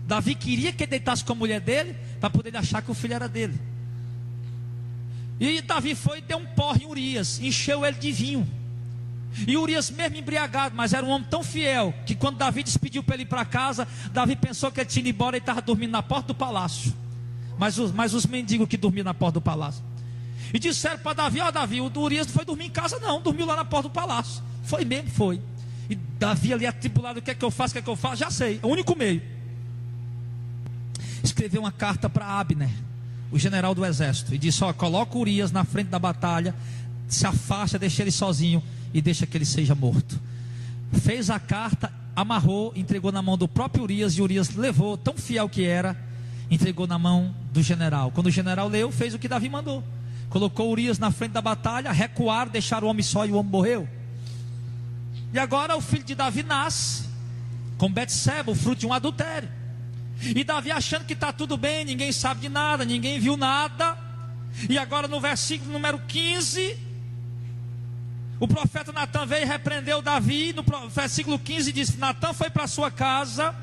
Davi queria que ele deitasse com a mulher dele, para poder achar que o filho era dele. E Davi foi e deu um porre em Urias, encheu ele de vinho. E Urias mesmo embriagado, mas era um homem tão fiel, que quando Davi despediu para ele ir para casa, Davi pensou que ele tinha ido embora e estava dormindo na porta do palácio. Mas os mendigos que dormiam na porta do palácio. E disseram para Davi, ó Davi, o Urias não foi dormir em casa não, dormiu lá na porta do palácio. Foi mesmo, foi. E Davi ali atribulado, o que é que eu faço, o que é que eu faço? Já sei, é o único meio. Escreveu uma carta para Abner, o general do exército, e disse, ó, coloca Urias na frente da batalha, se afasta, deixa ele sozinho e deixa que ele seja morto. Fez a carta, amarrou, entregou na mão do próprio Urias, e Urias levou, tão fiel que era, entregou na mão do general. Quando o general leu, fez o que Davi mandou, colocou Urias na frente da batalha, recuaram, deixaram o homem só e o homem morreu. E agora o filho de Davi nasce com Betseba, o fruto de um adultério. E Davi achando que está tudo bem, ninguém sabe de nada, ninguém viu nada. E agora no versículo número 15, o profeta Natan veio e repreendeu Davi. No versículo 15 diz, Natan foi para sua casa,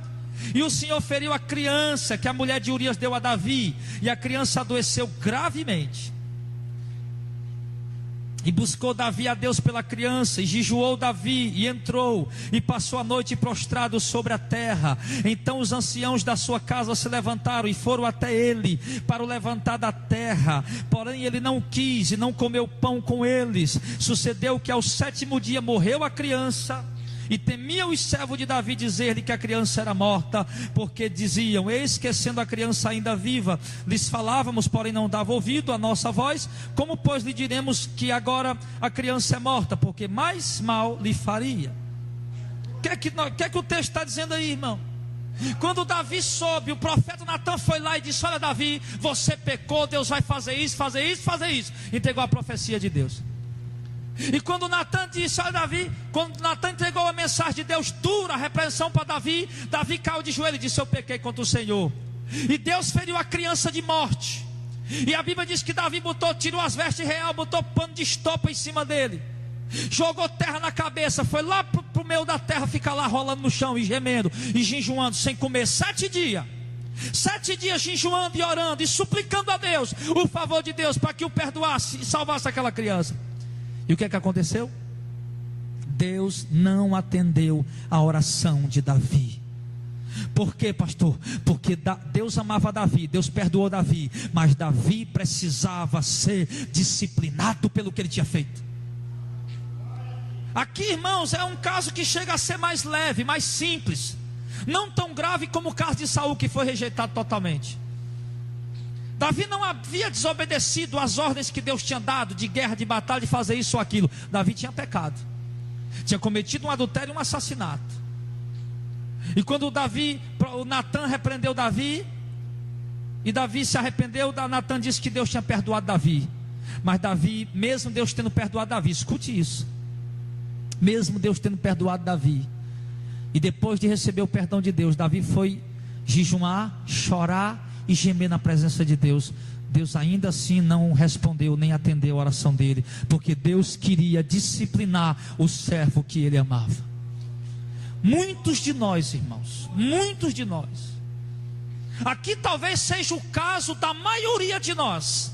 e o Senhor feriu a criança que a mulher de Urias deu a Davi, e a criança adoeceu gravemente. E buscou Davi a Deus pela criança, e jejuou Davi, e entrou, e passou a noite prostrado sobre a terra. Então os anciãos da sua casa se levantaram, e foram até ele, para o levantar da terra. Porém ele não quis, e não comeu pão com eles. Sucedeu que ao 7º dia morreu a criança. E temiam os servos de Davi dizer-lhe que a criança era morta, porque diziam: eis que sendo a criança ainda viva, lhes falávamos, porém não dava ouvido à nossa voz. Como pois lhe diremos que agora a criança é morta, porque mais mal lhe faria? O que é que o texto está dizendo aí, irmão? Quando Davi soube, o profeta Natan foi lá e disse: olha Davi, você pecou, Deus vai fazer isso, fazer isso, fazer isso. Entregou a profecia de Deus. E quando Natan disse: olha Davi, quando Natan entregou a mensagem de Deus dura, a repreensão para Davi, Davi caiu de joelho e disse: eu pequei contra o Senhor. E Deus feriu a criança de morte. E a Bíblia diz que Davi tirou as vestes reais, botou pano de estopa em cima dele, jogou terra na cabeça, foi lá pro meio da terra, ficar lá rolando no chão e gemendo e jejuando sem comer 7 dias. 7 dias jejuando e orando e suplicando a Deus o favor de Deus para que o perdoasse e salvasse aquela criança. E o que é que aconteceu? Deus não atendeu a oração de Davi. Por quê, pastor? Porque Deus amava Davi, Deus perdoou Davi, mas Davi precisava ser disciplinado pelo que ele tinha feito. Aqui, irmãos, é um caso que chega a ser mais leve, mais simples, não tão grave como o caso de Saul, que foi rejeitado totalmente. Davi não havia desobedecido às ordens que Deus tinha dado, de guerra, de batalha, de fazer isso ou aquilo. Davi tinha pecado, tinha cometido um adultério e um assassinato. E quando o Natan repreendeu Davi, e Davi se arrependeu, Natan disse que Deus tinha perdoado Davi. Mas Davi, mesmo Deus tendo perdoado Davi, escute isso, mesmo Deus tendo perdoado Davi, e depois de receber o perdão de Deus, Davi foi jejuar, chorar e gemer na presença de Deus. Deus ainda assim não respondeu nem atendeu a oração dele, porque Deus queria disciplinar o servo que ele amava. Muitos de nós, irmãos, muitos de nós, aqui talvez seja o caso da maioria de nós,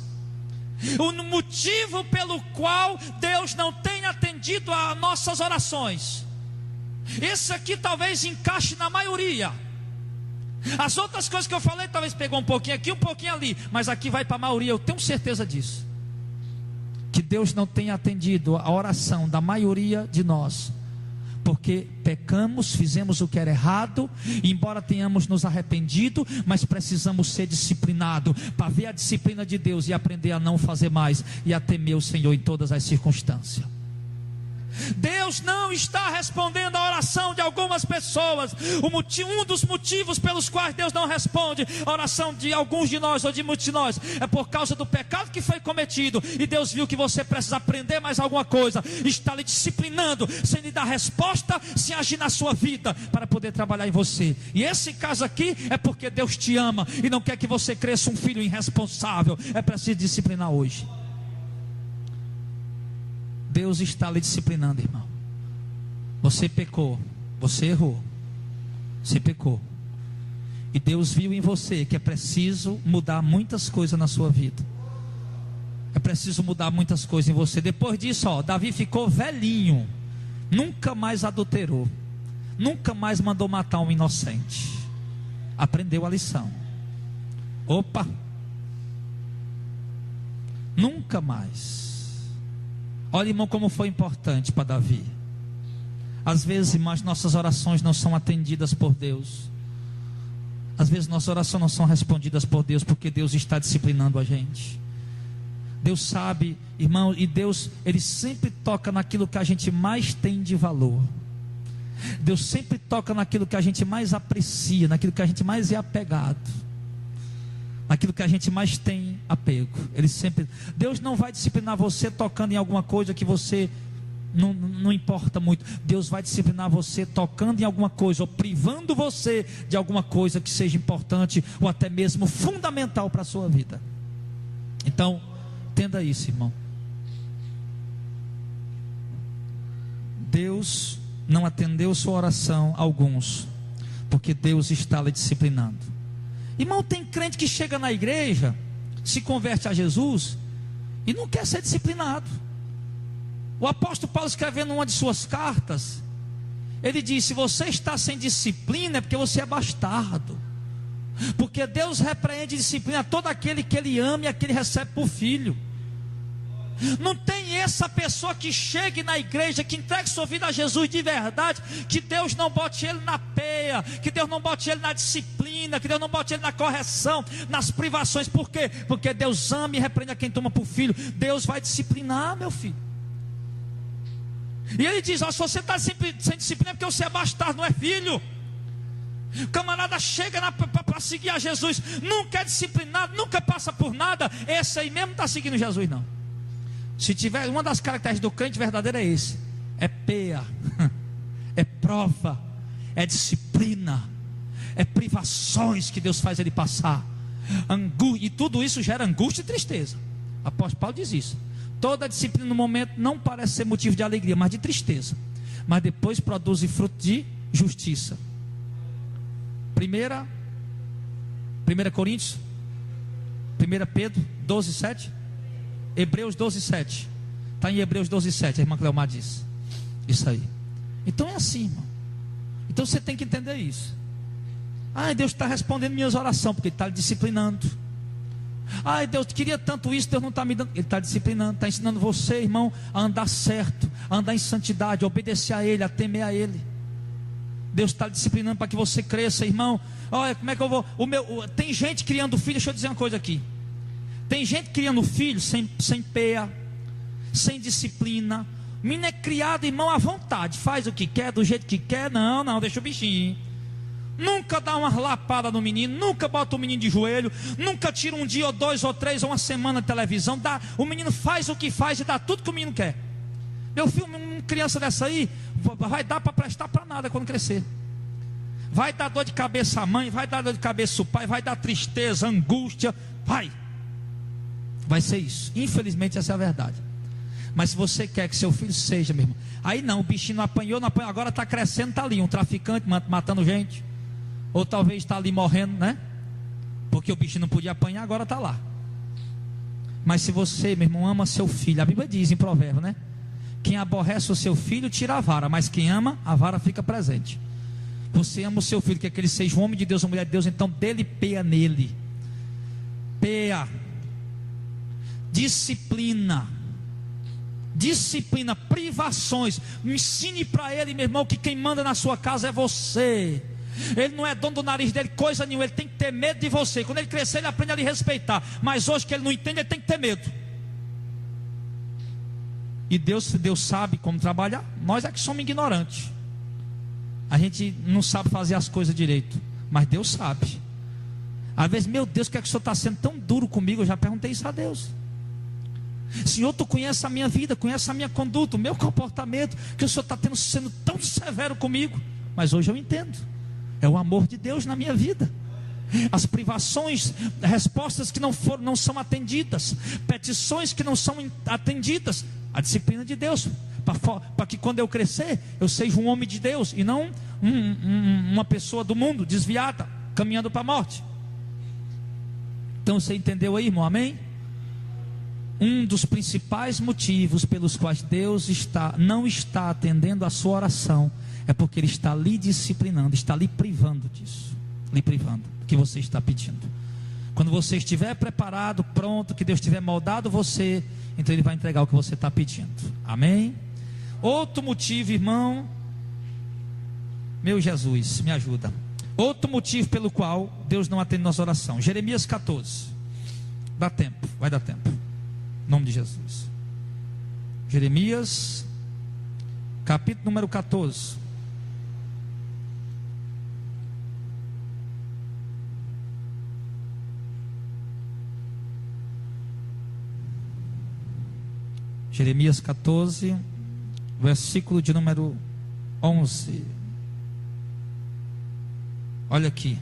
o motivo pelo qual Deus não tem atendido a nossas orações, esse aqui talvez encaixe na maioria. As outras coisas que eu falei talvez pegou um pouquinho aqui, um pouquinho ali, mas aqui vai para a maioria, eu tenho certeza disso, que Deus não tem atendido a oração da maioria de nós, porque pecamos, fizemos o que era errado, e embora tenhamos nos arrependido, mas precisamos ser disciplinados, para ver a disciplina de Deus e aprender a não fazer mais, e a temer o Senhor em todas as circunstâncias. Deus não está respondendo a oração de algumas pessoas. Um dos motivos pelos quais Deus não responde a oração de alguns de nós, ou de muitos de nós, é por causa do pecado que foi cometido, e Deus viu que você precisa aprender mais alguma coisa, está lhe disciplinando, sem lhe dar resposta, sem agir na sua vida, para poder trabalhar em você. E esse caso aqui é porque Deus te ama, e não quer que você cresça um filho irresponsável. É preciso disciplinar hoje. Deus está lhe disciplinando, irmão. Você pecou, você errou, você pecou, e Deus viu em você que é preciso mudar muitas coisas na sua vida. É preciso mudar muitas coisas em você. Depois disso, Davi ficou velhinho, nunca mais adulterou, nunca mais mandou matar um inocente. Aprendeu a lição. Opa, nunca mais. Olha, irmão, como foi importante para Davi. Às vezes, irmãos, nossas orações não são atendidas por Deus. Às vezes nossas orações não são respondidas por Deus, porque Deus está disciplinando a gente. Deus sabe, irmão, e Deus, Ele sempre toca naquilo que a gente mais tem de valor. Deus sempre toca naquilo que a gente mais aprecia, naquilo que a gente mais é apegado, naquilo que a gente mais tem apego. Deus não vai disciplinar você tocando em alguma coisa que você não importa muito. Deus vai disciplinar você tocando em alguma coisa, ou privando você de alguma coisa que seja importante, ou até mesmo fundamental para a sua vida. Então, entenda isso, irmão. Deus não atendeu sua oração a alguns, porque Deus está lhe disciplinando. Irmão, tem crente que chega na igreja, se converte a Jesus e não quer ser disciplinado. O apóstolo Paulo, escrevendo uma de suas cartas, ele diz: se você está sem disciplina é porque você é bastardo, porque Deus repreende e disciplina todo aquele que Ele ama e aquele que recebe por filho. Não tem essa pessoa que chegue na igreja, que entregue sua vida a Jesus de verdade, que Deus não bote ele na peia, que Deus não bote ele na disciplina, que Deus não bote ele na correção, nas privações. Por quê? Porque Deus ama e repreende a quem toma por filho. Deus vai disciplinar, meu filho. E ele diz: ó, se você está sempre sem disciplina é porque você é bastardo, não é filho. O camarada chega para seguir a Jesus, nunca é disciplinado, nunca passa por nada, esse aí mesmo não está seguindo Jesus, não. Se tiver, uma das características do crente verdadeiro é esse: é peia, é prova, é disciplina, é privações que Deus faz ele passar, e tudo isso gera angústia e tristeza. O apóstolo Paulo diz isso. Toda disciplina no momento não parece ser motivo de alegria, mas de tristeza, mas depois produz fruto de justiça. 1 Coríntios, 1 Pedro 12:7, Hebreus 12:7, está em Hebreus 12:7, a irmã Cleomar diz isso aí. Então é assim, irmão. Então você tem que entender isso. Deus está respondendo minhas orações, porque Ele está disciplinando. Deus queria tanto isso, Deus não está me dando. Ele está disciplinando, está ensinando você, irmão, a andar certo, a andar em santidade, a obedecer a Ele, a temer a Ele. Deus está disciplinando para que você cresça, irmão. Olha, como é que eu vou? Tem gente criando filho, deixa eu dizer uma coisa aqui. Tem gente criando filho sem peia, sem disciplina. O menino é criado, irmão, à vontade, faz o que quer, do jeito que quer. Não, deixa o bichinho. Nunca dá uma lapada no menino, nunca bota o menino de joelho, nunca tira um dia ou 2 ou 3 ou uma semana de televisão. O menino faz o que faz e dá tudo que o menino quer. Meu filho, uma criança dessa aí, vai dar para prestar para nada quando crescer. Vai dar dor de cabeça à mãe, vai dar dor de cabeça ao pai, vai dar tristeza, angústia, vai ser isso. Infelizmente essa é a verdade. Mas se você quer que seu filho seja, meu irmão, aí não, o bichinho não apanhou, agora está crescendo, está ali um traficante matando gente, ou talvez está ali morrendo, né? Porque o bichinho não podia apanhar, agora está lá. Mas se você, meu irmão, ama seu filho, a Bíblia diz em Provérbio, né? Quem aborrece o seu filho tira a vara, mas quem ama, a vara fica presente. Você ama o seu filho, quer que ele seja um homem de Deus, uma mulher de Deus, então dele peia nele. Peia. Disciplina, privações. Ensine para ele, meu irmão, que quem manda na sua casa é você. Ele não é dono do nariz dele, coisa nenhuma. Ele tem que ter medo de você. Quando ele crescer, ele aprende a lhe respeitar. Mas hoje que ele não entende, ele tem que ter medo. E Deus sabe como trabalhar. Nós é que somos ignorantes. A gente não sabe fazer as coisas direito, mas Deus sabe. Às vezes, meu Deus, por que é que o Senhor está sendo tão duro comigo? Eu já perguntei isso a Deus. Senhor, tu conhece a minha vida, conhece a minha conduta, o meu comportamento, que o Senhor está sendo tão severo comigo. Mas hoje eu entendo. É o amor de Deus na minha vida. As privações, respostas que não são atendidas, petições que não são atendidas, a disciplina de Deus, para que quando eu crescer, eu seja um homem de Deus e não uma pessoa do mundo, desviada, caminhando para a morte. Então você entendeu aí, irmão? Amém? Um dos principais motivos pelos quais Deus não está atendendo a sua oração é porque Ele está lhe disciplinando, está lhe privando disso, lhe privando do que você está pedindo. Quando você estiver preparado, pronto, que Deus tiver moldado você, então Ele vai entregar o que você está pedindo. Amém? Outro motivo, irmão, meu Jesus, me ajuda. Outro motivo pelo qual Deus não atende nossa oração. Jeremias 14. Dá tempo, vai dar tempo. Em nome de Jesus. Jeremias, capítulo número 14. Jeremias 14, versículo de número 11. Olha aqui.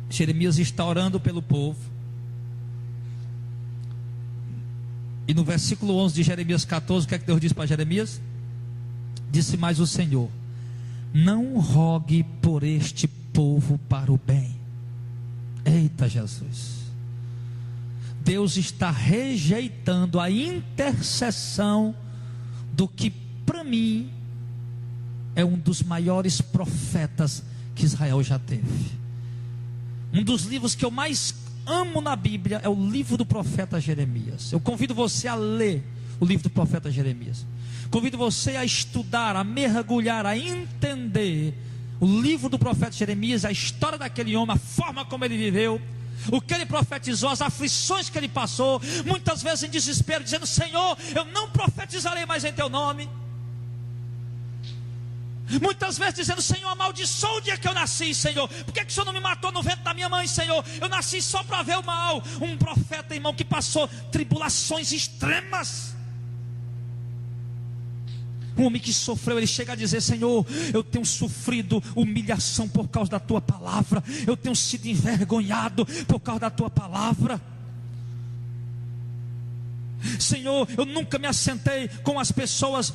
Jeremias está orando pelo povo. E no versículo 11 de Jeremias 14, o que é que Deus diz para Jeremias? Disse mais o Senhor: não rogue por este povo para o bem. Eita Jesus! Deus está rejeitando a intercessão do que para mim é um dos maiores profetas que Israel já teve. Um dos livros que eu mais amo na Bíblia é o livro do profeta Jeremias. Eu convido você a ler o livro do profeta Jeremias. Convido você a estudar, a mergulhar, a entender o livro do profeta Jeremias, a história daquele homem, a forma como ele viveu, o que ele profetizou, as aflições que ele passou, muitas vezes em desespero, dizendo: Senhor, eu não profetizarei mais em teu nome. Muitas vezes dizendo: Senhor, amaldiçoa o dia que eu nasci, Senhor. Por que o Senhor não me matou no ventre da minha mãe, Senhor? Eu nasci só para ver o mal. Um profeta, irmão, que passou tribulações extremas. Um homem que sofreu, ele chega a dizer: Senhor, eu tenho sofrido humilhação por causa da tua palavra. Eu tenho sido envergonhado por causa da tua palavra. Senhor, eu nunca me assentei com as pessoas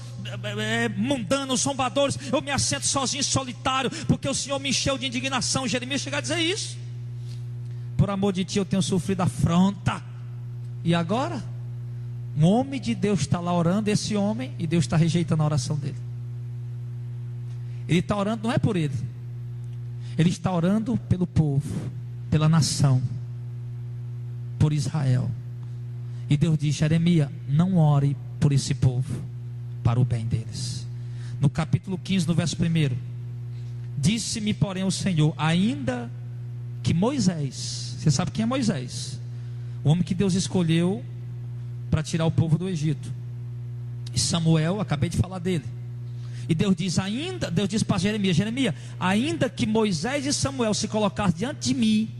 mundanos, zombadores. Eu me assento sozinho, solitário, porque o Senhor me encheu de indignação. Jeremias chega a dizer isso. Por amor de ti eu tenho sofrido afronta. E agora? Um homem de Deus está lá orando, esse homem, e Deus está rejeitando a oração dele. Ele está orando não é por ele, ele está orando pelo povo, pela nação, por Israel. E Deus diz: Jeremias, não ore por esse povo, para o bem deles. No capítulo 15, no verso 1: disse-me, porém, o Senhor, ainda que Moisés, você sabe quem é Moisés? O homem que Deus escolheu para tirar o povo do Egito. E Samuel, acabei de falar dele. E Deus diz para Jeremias: Jeremias, ainda que Moisés e Samuel se colocassem diante de mim,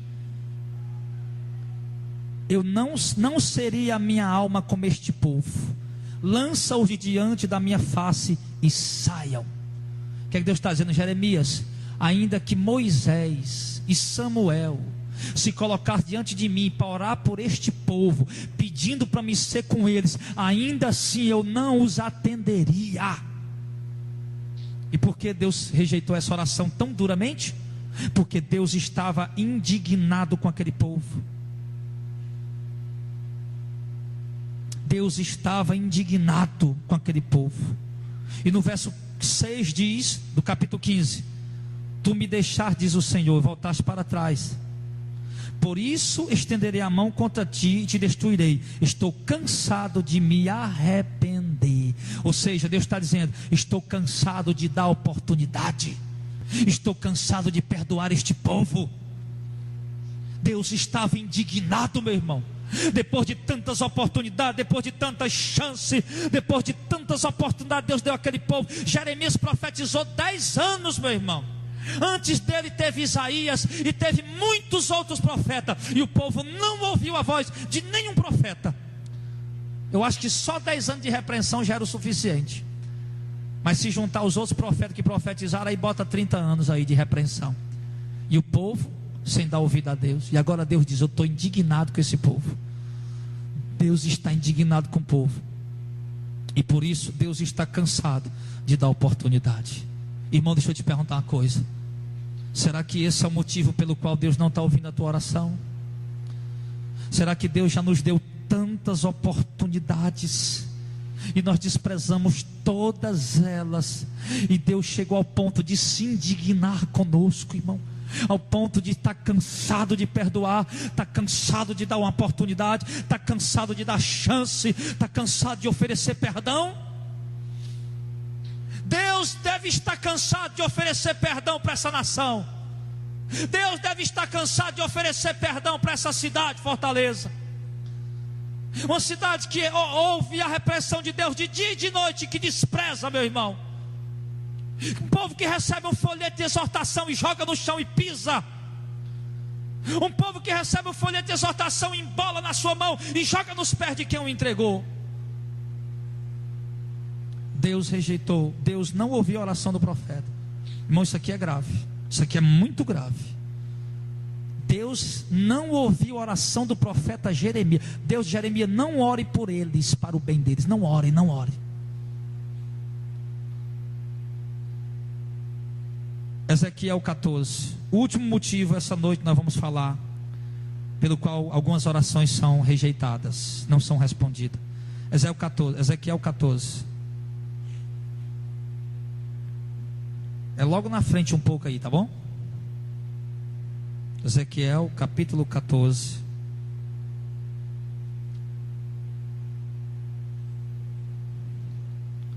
eu não seria a minha alma como este povo. Lança-os de diante da minha face e saiam. O que é que Deus está dizendo? Jeremias, ainda que Moisés e Samuel se colocar diante de mim para orar por este povo, pedindo para me ser com eles, ainda assim eu não os atenderia. E por que Deus rejeitou essa oração tão duramente? Porque Deus estava indignado com aquele povo. Deus estava indignado com aquele povo. E no verso 6 diz, do capítulo 15: tu me deixaste, diz o Senhor, e voltaste para trás. Por isso estenderei a mão contra ti e te destruirei. Estou cansado de me arrepender. Ou seja, Deus está dizendo: estou cansado de dar oportunidade. Estou cansado de perdoar este povo. Deus estava indignado, meu irmão. Depois de tantas oportunidades, depois de tantas chances, depois de tantas oportunidades, Deus deu àquele povo. Jeremias profetizou 10 anos, meu irmão. Antes dele teve Isaías e teve muitos outros profetas, e o povo não ouviu a voz de nenhum profeta. Eu acho que só 10 anos de repreensão já era o suficiente. Mas se juntar os outros profetas que profetizaram, aí bota 30 anos aí de repreensão. E o povo sem dar ouvido a Deus. E agora Deus diz: eu estou indignado com esse povo. Deus está indignado com o povo. E por isso Deus está cansado de dar oportunidade. Irmão, deixa eu te perguntar uma coisa. Será que esse é o motivo pelo qual Deus não está ouvindo a tua oração? Será que Deus já nos deu tantas oportunidades e nós desprezamos todas elas, e Deus chegou ao ponto de se indignar conosco, irmão, ao ponto de estar cansado de perdoar, está cansado de dar uma oportunidade, está cansado de dar chance, está cansado de oferecer perdão? Deus deve estar cansado de oferecer perdão para essa nação. Deus deve estar cansado de oferecer perdão para essa cidade, Fortaleza. Uma cidade que ouve a repressão de Deus de dia e de noite, que despreza, meu irmão. Um povo que recebe um folheto de exortação e joga no chão e pisa. Um povo que recebe um folheto de exortação e embola na sua mão e joga nos pés de quem o entregou. Deus rejeitou, Deus não ouviu a oração do profeta. Irmão, isso aqui é grave, isso aqui é muito grave. Deus não ouviu a oração do profeta Jeremias. Deus, Jeremias, não ore por eles, para o bem deles. Não ore, não ore. Ezequiel 14. O último motivo, essa noite nós vamos falar pelo qual algumas orações são rejeitadas, não são respondidas. Ezequiel 14. É logo na frente um pouco aí, tá bom? Ezequiel capítulo 14.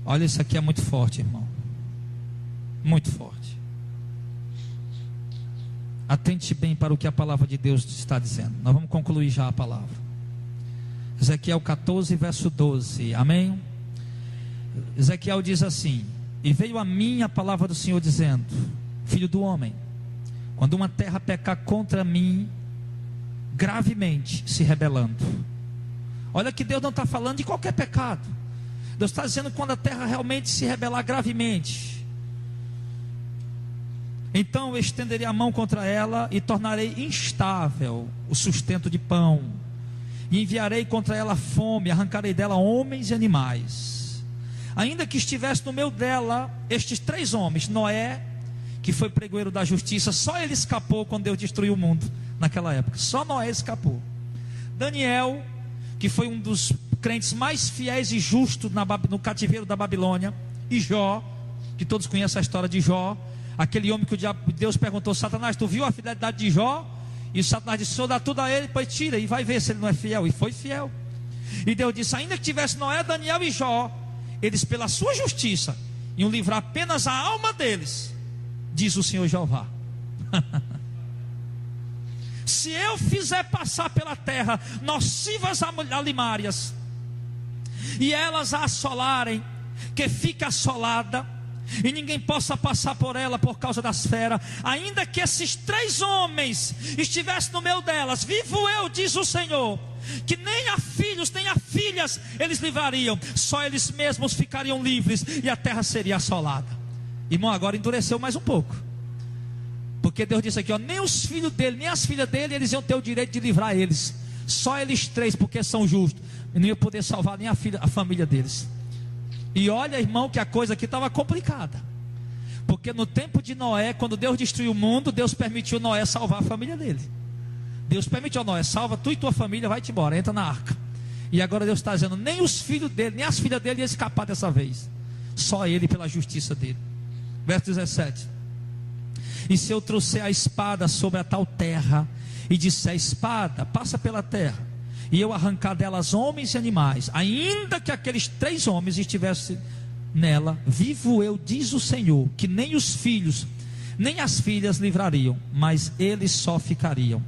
Olha, isso aqui é muito forte, irmão. Muito forte. Atente bem para o que a palavra de Deus está dizendo. Nós vamos concluir já a palavra. Ezequiel 14, verso 12. Amém? Ezequiel diz assim: e veio a mim a palavra do Senhor dizendo: filho do homem, quando uma terra pecar contra mim, gravemente se rebelando. Olha que Deus não está falando de qualquer pecado. Deus está dizendo quando a terra realmente se rebelar gravemente. Então eu estenderei a mão contra ela e tornarei instável o sustento de pão. E enviarei contra ela fome, arrancarei dela homens e animais. Ainda que estivesse no meio dela estes 3 homens, Noé, que foi pregoeiro da justiça, só ele escapou quando Deus destruiu o mundo naquela época. Só Noé escapou. Daniel, que foi um dos crentes mais fiéis e justos no cativeiro da Babilônia. E Jó, que todos conhecem a história de Jó, aquele homem que Deus perguntou: Satanás, tu viu a fidelidade de Jó? E o Satanás disse: Senhor, dá tudo a ele, depois tira e vai ver se ele não é fiel. E foi fiel. E Deus disse: ainda que tivesse Noé, Daniel e Jó, eles pela sua justiça iam livrar apenas a alma deles, diz o Senhor Jeová. Se eu fizer passar pela terra nocivas alimárias, e elas a assolarem, que fique assolada, e ninguém possa passar por ela por causa das feras, ainda que esses 3 homens estivessem no meio delas, vivo eu, diz o Senhor, que nem a filhos nem a filhas eles livrariam, só eles mesmos ficariam livres, e a terra seria assolada. Irmão, agora endureceu mais um pouco, porque Deus disse aqui, ó, nem os filhos dele, nem as filhas dele, eles iam ter o direito de livrar eles, só eles 3, porque são justos, e não ia poder salvar nem a família deles. E olha, irmão, que a coisa aqui estava complicada, porque no tempo de Noé, quando Deus destruiu o mundo, Deus permitiu Noé salvar a família dele. Deus permitiu: Noé, salva tu e tua família, vai-te embora, entra na arca. E agora Deus está dizendo: nem os filhos dele, nem as filhas dele iam escapar dessa vez, só ele pela justiça dele. Verso 17: e se eu trouxer a espada sobre a tal terra, e disser: espada, passa pela terra, e eu arrancar delas homens e animais, ainda que aqueles 3 homens estivessem nela, vivo eu, diz o Senhor, que nem os filhos nem as filhas livrariam, mas eles só ficariam.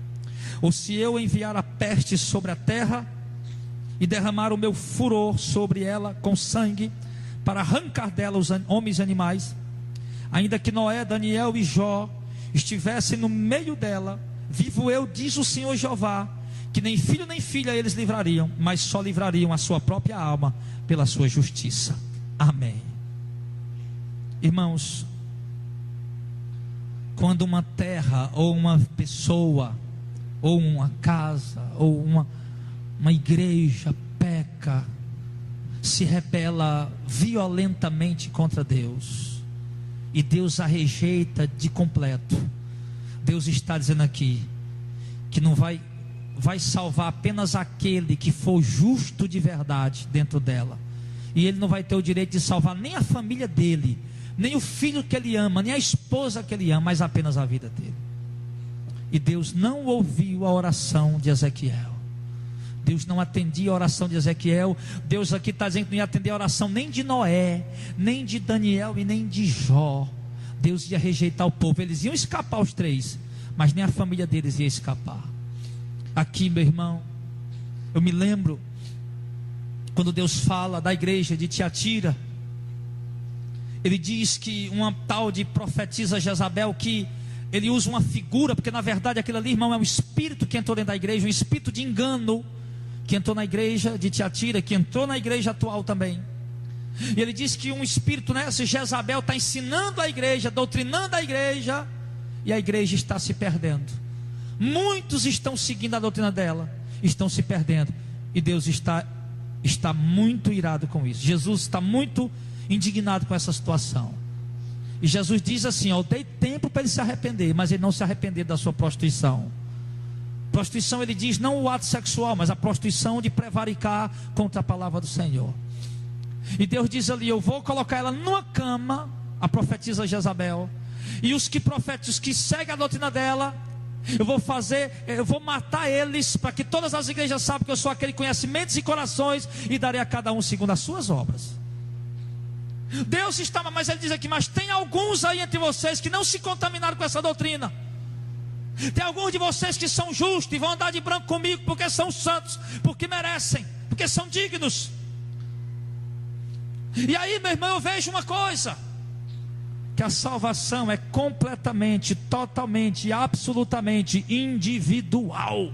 Ou se eu enviar a peste sobre a terra, e derramar o meu furor sobre ela com sangue, para arrancar dela os homens e animais, ainda que Noé, Daniel e Jó estivessem no meio dela, vivo eu, diz o Senhor Jeová, que nem filho nem filha eles livrariam, mas só livrariam a sua própria alma pela sua justiça. Amém. Irmãos, quando uma terra, ou uma pessoa, ou uma casa, ou uma igreja peca, se rebela violentamente contra Deus, e Deus a rejeita de completo, Deus está dizendo aqui, que não vai salvar apenas aquele que for justo de verdade dentro dela, e ele não vai ter o direito de salvar nem a família dele, nem o filho que ele ama, nem a esposa que ele ama, mas apenas a vida dele. E Deus não ouviu a oração de Ezequiel, Deus não atendia a oração de Ezequiel. Deus aqui está dizendo que não ia atender a oração nem de Noé, nem de Daniel e nem de Jó. Deus ia rejeitar o povo, eles iam escapar os 3, mas nem a família deles ia escapar. Aqui, meu irmão, eu me lembro quando Deus fala da igreja de Tiatira, ele diz que uma tal de profetisa Jezabel, que ele usa uma figura, porque na verdade aquilo ali, irmão, é um espírito que entrou dentro da igreja, um espírito de engano que entrou na igreja de Tiatira, que entrou na igreja atual também. E ele diz que um espírito, esse Jezabel, está ensinando a igreja, doutrinando a igreja, e a igreja está se perdendo. Muitos estão seguindo a doutrina dela, estão se perdendo, e Deus está muito irado com isso. Jesus está muito indignado com essa situação. E Jesus diz assim: eu dei tempo para ele se arrepender, mas ele não se arrependeu da sua prostituição. Prostituição, ele diz, não o ato sexual, mas a prostituição de prevaricar contra a palavra do Senhor. E Deus diz ali, eu vou colocar ela numa cama, a profetisa Jezabel, e os que seguem a doutrina dela, eu vou matar eles, para que todas as igrejas saibam que eu sou aquele que conhece mentes e corações, e darei a cada um segundo as suas obras. Deus está, mas ele diz aqui, mas tem alguns aí entre vocês que não se contaminaram com essa doutrina. Tem alguns de vocês que são justos e vão andar de branco comigo, porque são santos, porque merecem, porque são dignos. E aí, meu irmão, eu vejo uma coisa, que a salvação é completamente, totalmente, absolutamente individual.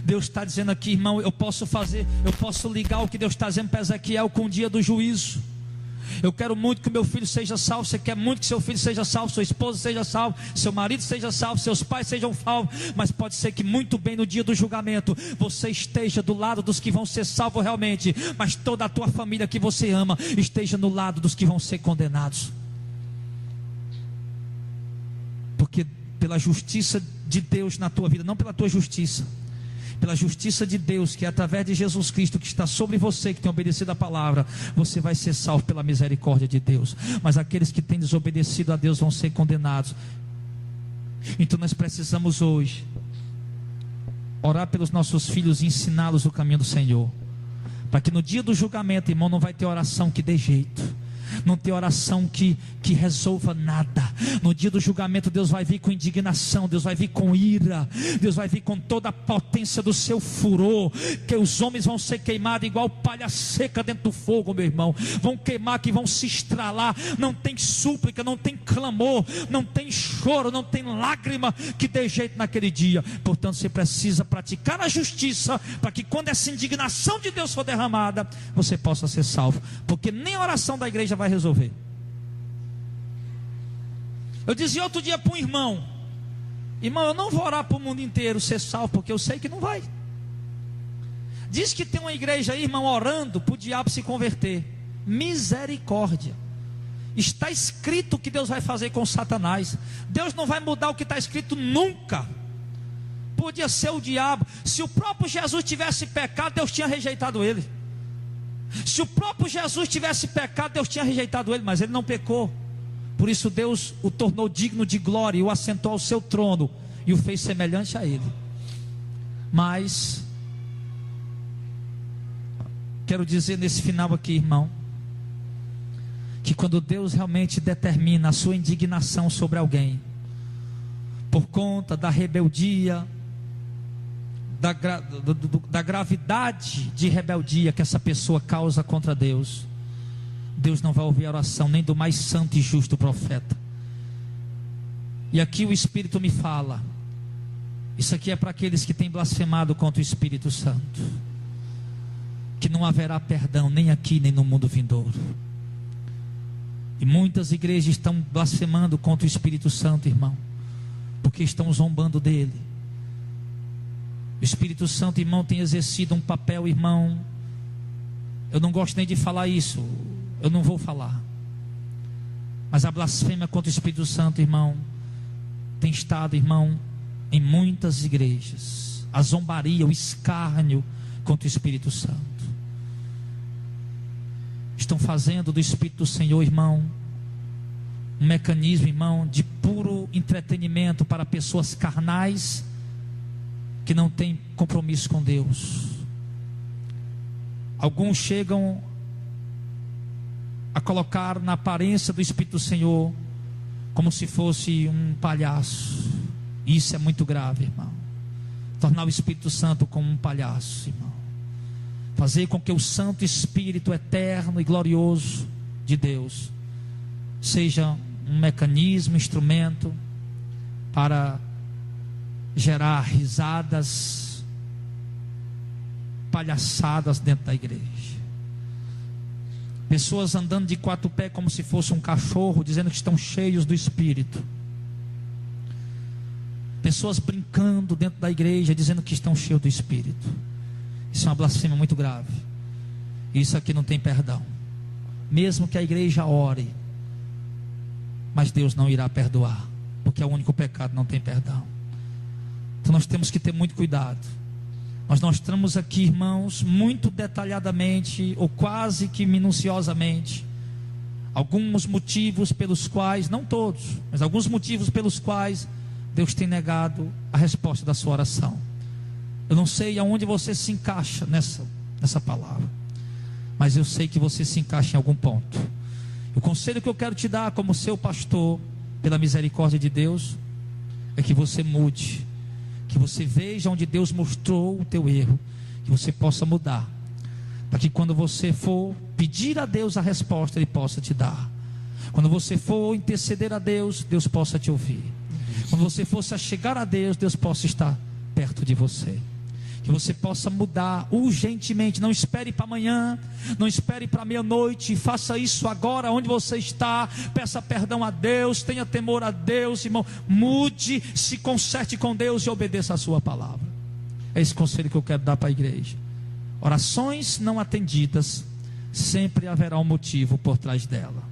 Deus está dizendo aqui, irmão, eu posso ligar o que Deus está dizendo para Ezequiel com o dia do juízo. Eu quero muito que meu filho seja salvo. Você quer muito que seu filho seja salvo, sua esposa seja salvo, seu marido seja salvo, seus pais sejam salvos. Mas pode ser que muito bem no dia do julgamento você esteja do lado dos que vão ser salvos realmente, mas toda a tua família que você ama esteja no lado dos que vão ser condenados. Porque pela justiça de Deus na tua vida, não pela tua justiça, pela justiça de Deus, que é através de Jesus Cristo, que está sobre você, que tem obedecido a palavra, você vai ser salvo pela misericórdia de Deus. Mas aqueles que têm desobedecido a Deus vão ser condenados. Então nós precisamos hoje orar pelos nossos filhos e ensiná-los o caminho do Senhor, para que no dia do julgamento, irmão, não vai ter oração que dê jeito, não tem oração que resolva nada. No dia do julgamento Deus vai vir com indignação, Deus vai vir com ira, Deus vai vir com toda a potência do seu furor, que os homens vão ser queimados igual palha seca dentro do fogo, meu irmão. Vão queimar, que vão se estralar. Não tem súplica, não tem clamor, não tem choro, não tem lágrima que dê jeito naquele dia. Portanto, você precisa praticar a justiça, para que quando essa indignação de Deus for derramada, você possa ser salvo, porque nem a oração da igreja vai resolver. Eu dizia outro dia para um irmão, eu não vou orar para o mundo inteiro ser salvo, porque eu sei que não vai. Diz que tem uma igreja aí, irmão, orando para o diabo se converter. Misericórdia. Está escrito o que Deus vai fazer com Satanás. Deus não vai mudar o que está escrito nunca. Podia ser o diabo. Se o próprio Jesus tivesse pecado, Deus tinha rejeitado ele. Se o próprio Jesus tivesse pecado, Deus tinha rejeitado ele, mas ele não pecou. Por isso Deus o tornou digno de glória e o assentou ao seu trono e o fez semelhante a ele. Mas quero dizer nesse final aqui, irmão, que quando Deus realmente determina a sua indignação sobre alguém, por conta da rebeldia, da gravidade de rebeldia que essa pessoa causa contra Deus, Deus não vai ouvir a oração nem do mais santo e justo profeta. E aqui o Espírito me fala, isso aqui é para aqueles que têm blasfemado contra o Espírito Santo, que não haverá perdão nem aqui nem no mundo vindouro. E muitas igrejas estão blasfemando contra o Espírito Santo, irmão, porque estão zombando dele. O Espírito Santo, irmão, tem exercido um papel, irmão, eu não gosto nem de falar isso, eu não vou falar, mas a blasfêmia contra o Espírito Santo, irmão, tem estado, irmão, em muitas igrejas. A zombaria, o escárnio contra o Espírito Santo. Estão fazendo do Espírito do Senhor, irmão, um mecanismo, irmão, de puro entretenimento para pessoas carnais que não têm compromisso com Deus. Alguns chegam a colocar na aparência do Espírito do Senhor como se fosse um palhaço. Isso é muito grave, irmão. Tornar o Espírito Santo como um palhaço, irmão. Fazer com que o Santo Espírito eterno e glorioso de Deus seja um mecanismo, instrumento para gerar risadas, palhaçadas dentro da igreja. Pessoas andando de quatro pés como se fosse um cachorro, dizendo que estão cheios do Espírito. Pessoas brincando dentro da igreja, dizendo que estão cheios do Espírito. Isso é uma blasfêmia muito grave. Isso aqui não tem perdão. Mesmo que a igreja ore, mas Deus não irá perdoar, porque é o único pecado, não tem perdão. Então nós temos que ter muito cuidado. Nós mostramos aqui, irmãos, muito detalhadamente, ou quase que minuciosamente, alguns motivos pelos quais, não todos, mas alguns motivos pelos quais Deus tem negado a resposta da sua oração. Eu não sei aonde você se encaixa nessa palavra, mas eu sei que você se encaixa em algum ponto. O conselho que eu quero te dar como seu pastor, pela misericórdia de Deus, é que você mude, que você veja onde Deus mostrou o teu erro, que você possa mudar, para que quando você for pedir a Deus a resposta, Ele possa te dar. Quando você for interceder a Deus, Deus possa te ouvir. Quando você for se achegar a Deus, Deus possa estar perto de você. Que você possa mudar urgentemente. Não espere para amanhã, não espere para meia-noite. Faça isso agora, onde você está. Peça perdão a Deus, tenha temor a Deus, irmão. Mude, se conserte com Deus e obedeça a sua palavra. É esse conselho que eu quero dar para a igreja. Orações não atendidas, sempre haverá um motivo por trás dela.